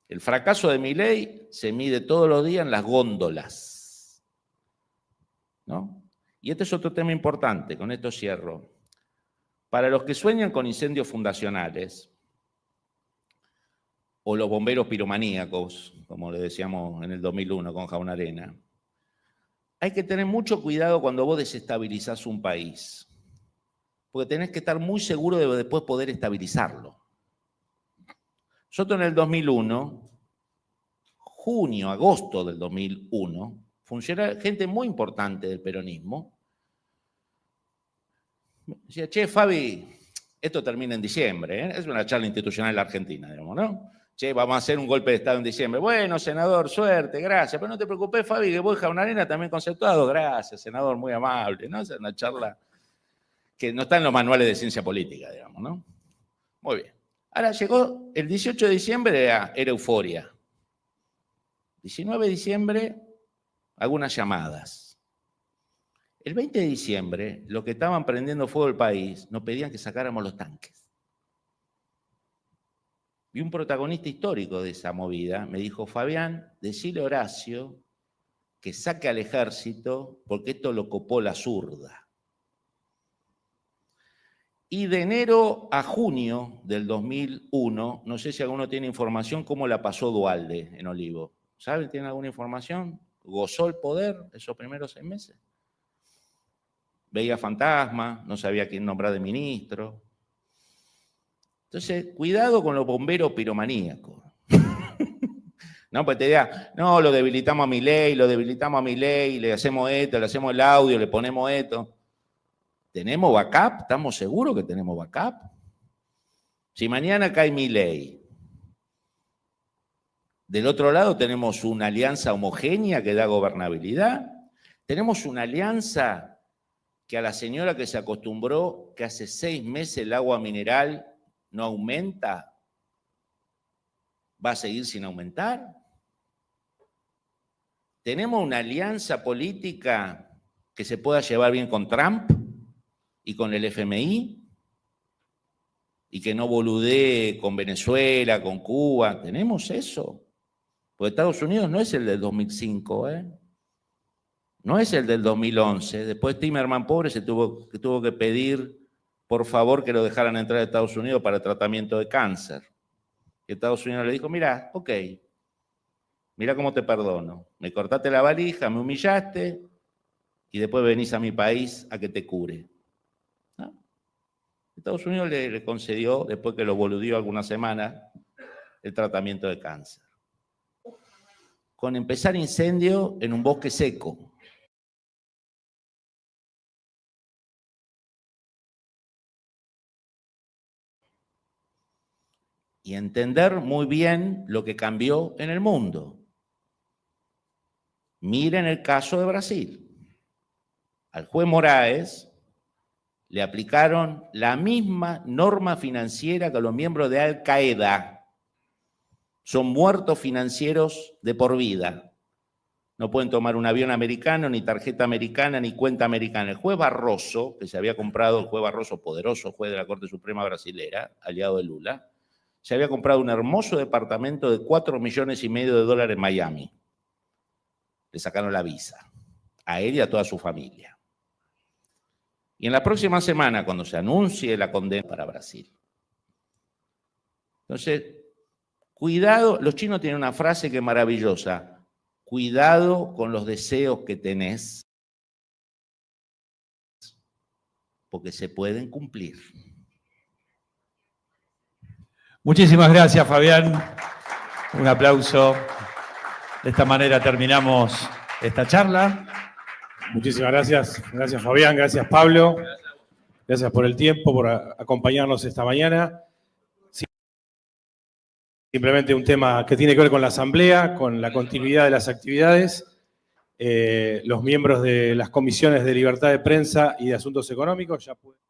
El fracaso de Milei se mide todos los días en las góndolas, ¿no? Y este es otro tema importante, con esto cierro. Para los que sueñan con incendios fundacionales, o los bomberos piromaníacos, como le decíamos en el 2001 con Jaun Arena, hay que tener mucho cuidado cuando vos desestabilizás un país, porque tenés que estar muy seguro de después poder estabilizarlo. Nosotros en el 2001, junio, agosto del 2001, gente muy importante del peronismo, decía, che, Fabi, esto termina en diciembre, ¿eh? Es una charla institucional en la Argentina, digamos, ¿no? Che, vamos a hacer un golpe de Estado en diciembre. Bueno, senador, suerte, gracias. Pero no te preocupes, Fabi, que vos, Jaun Arena, también conceptuado. Gracias, senador, muy amable, ¿no? Es una charla que no está en los manuales de ciencia política, digamos, ¿no? Muy bien. Ahora llegó el 18 de diciembre, era euforia. 19 de diciembre, algunas llamadas. El 20 de diciembre, los que estaban prendiendo fuego el país nos pedían que sacáramos los tanques. Y un protagonista histórico de esa movida me dijo, Fabián, decile a Horacio que saque al ejército porque esto lo copó la zurda. Y de enero a junio del 2001, no sé si alguno tiene información, cómo la pasó Duhalde en Olivo. ¿Saben? ¿Tienen alguna información? ¿Gozó el poder esos primeros 6 meses? Veía fantasmas, no sabía quién nombrar de ministro. Entonces, cuidado con los bomberos piromaníacos. No, pues te diga, no, lo debilitamos a Milei, le hacemos esto, le hacemos el audio, le ponemos esto. ¿Tenemos backup? ¿Estamos seguros que tenemos backup? Si mañana cae Milei, del otro lado tenemos una alianza homogénea que da gobernabilidad. Tenemos una alianza que a la señora que se acostumbró que hace 6 meses el agua mineral no aumenta, ¿va a seguir sin aumentar? ¿Tenemos una alianza política que se pueda llevar bien con Trump y con el FMI? Y que no boludee con Venezuela, con Cuba. ¿Tenemos eso? Porque Estados Unidos no es el del 2005, ¿eh? No es el del 2011. Después Timerman, pobre, tuvo que pedir, por favor, que lo dejaran entrar a Estados Unidos para tratamiento de cáncer. Y Estados Unidos le dijo, mira, ok, mira cómo te perdono. Me cortaste la valija, me humillaste y después venís a mi país a que te cure. ¿No? Estados Unidos le concedió, después que lo boludió algunas semanas, el tratamiento de cáncer. Con empezar incendio en un bosque seco. Y entender muy bien lo que cambió en el mundo. Miren el caso de Brasil. Al juez Moraes le aplicaron la misma norma financiera que a los miembros de Al Qaeda. Son muertos financieros de por vida. No pueden tomar un avión americano, ni tarjeta americana, ni cuenta americana. El juez Barroso, que se había comprado, el juez Barroso, poderoso juez de la Corte Suprema brasilera, aliado de Lula, se había comprado un hermoso departamento de $4,5 millones en Miami. Le sacaron la visa a él y a toda su familia. Y en la próxima semana, cuando se anuncie la condena para Brasil, Entonces, cuidado, los chinos tienen una frase que es maravillosa, cuidado con los deseos que tenés, porque se pueden cumplir. Muchísimas gracias, Fabián. Un aplauso. De esta manera terminamos esta charla. Muchísimas gracias. Gracias, Fabián. Gracias, Pablo. Gracias por el tiempo, por acompañarnos esta mañana. Simplemente un tema que tiene que ver con la Asamblea, con la continuidad de las actividades. Los miembros de las comisiones de Libertad de Prensa y de Asuntos Económicos ya pueden...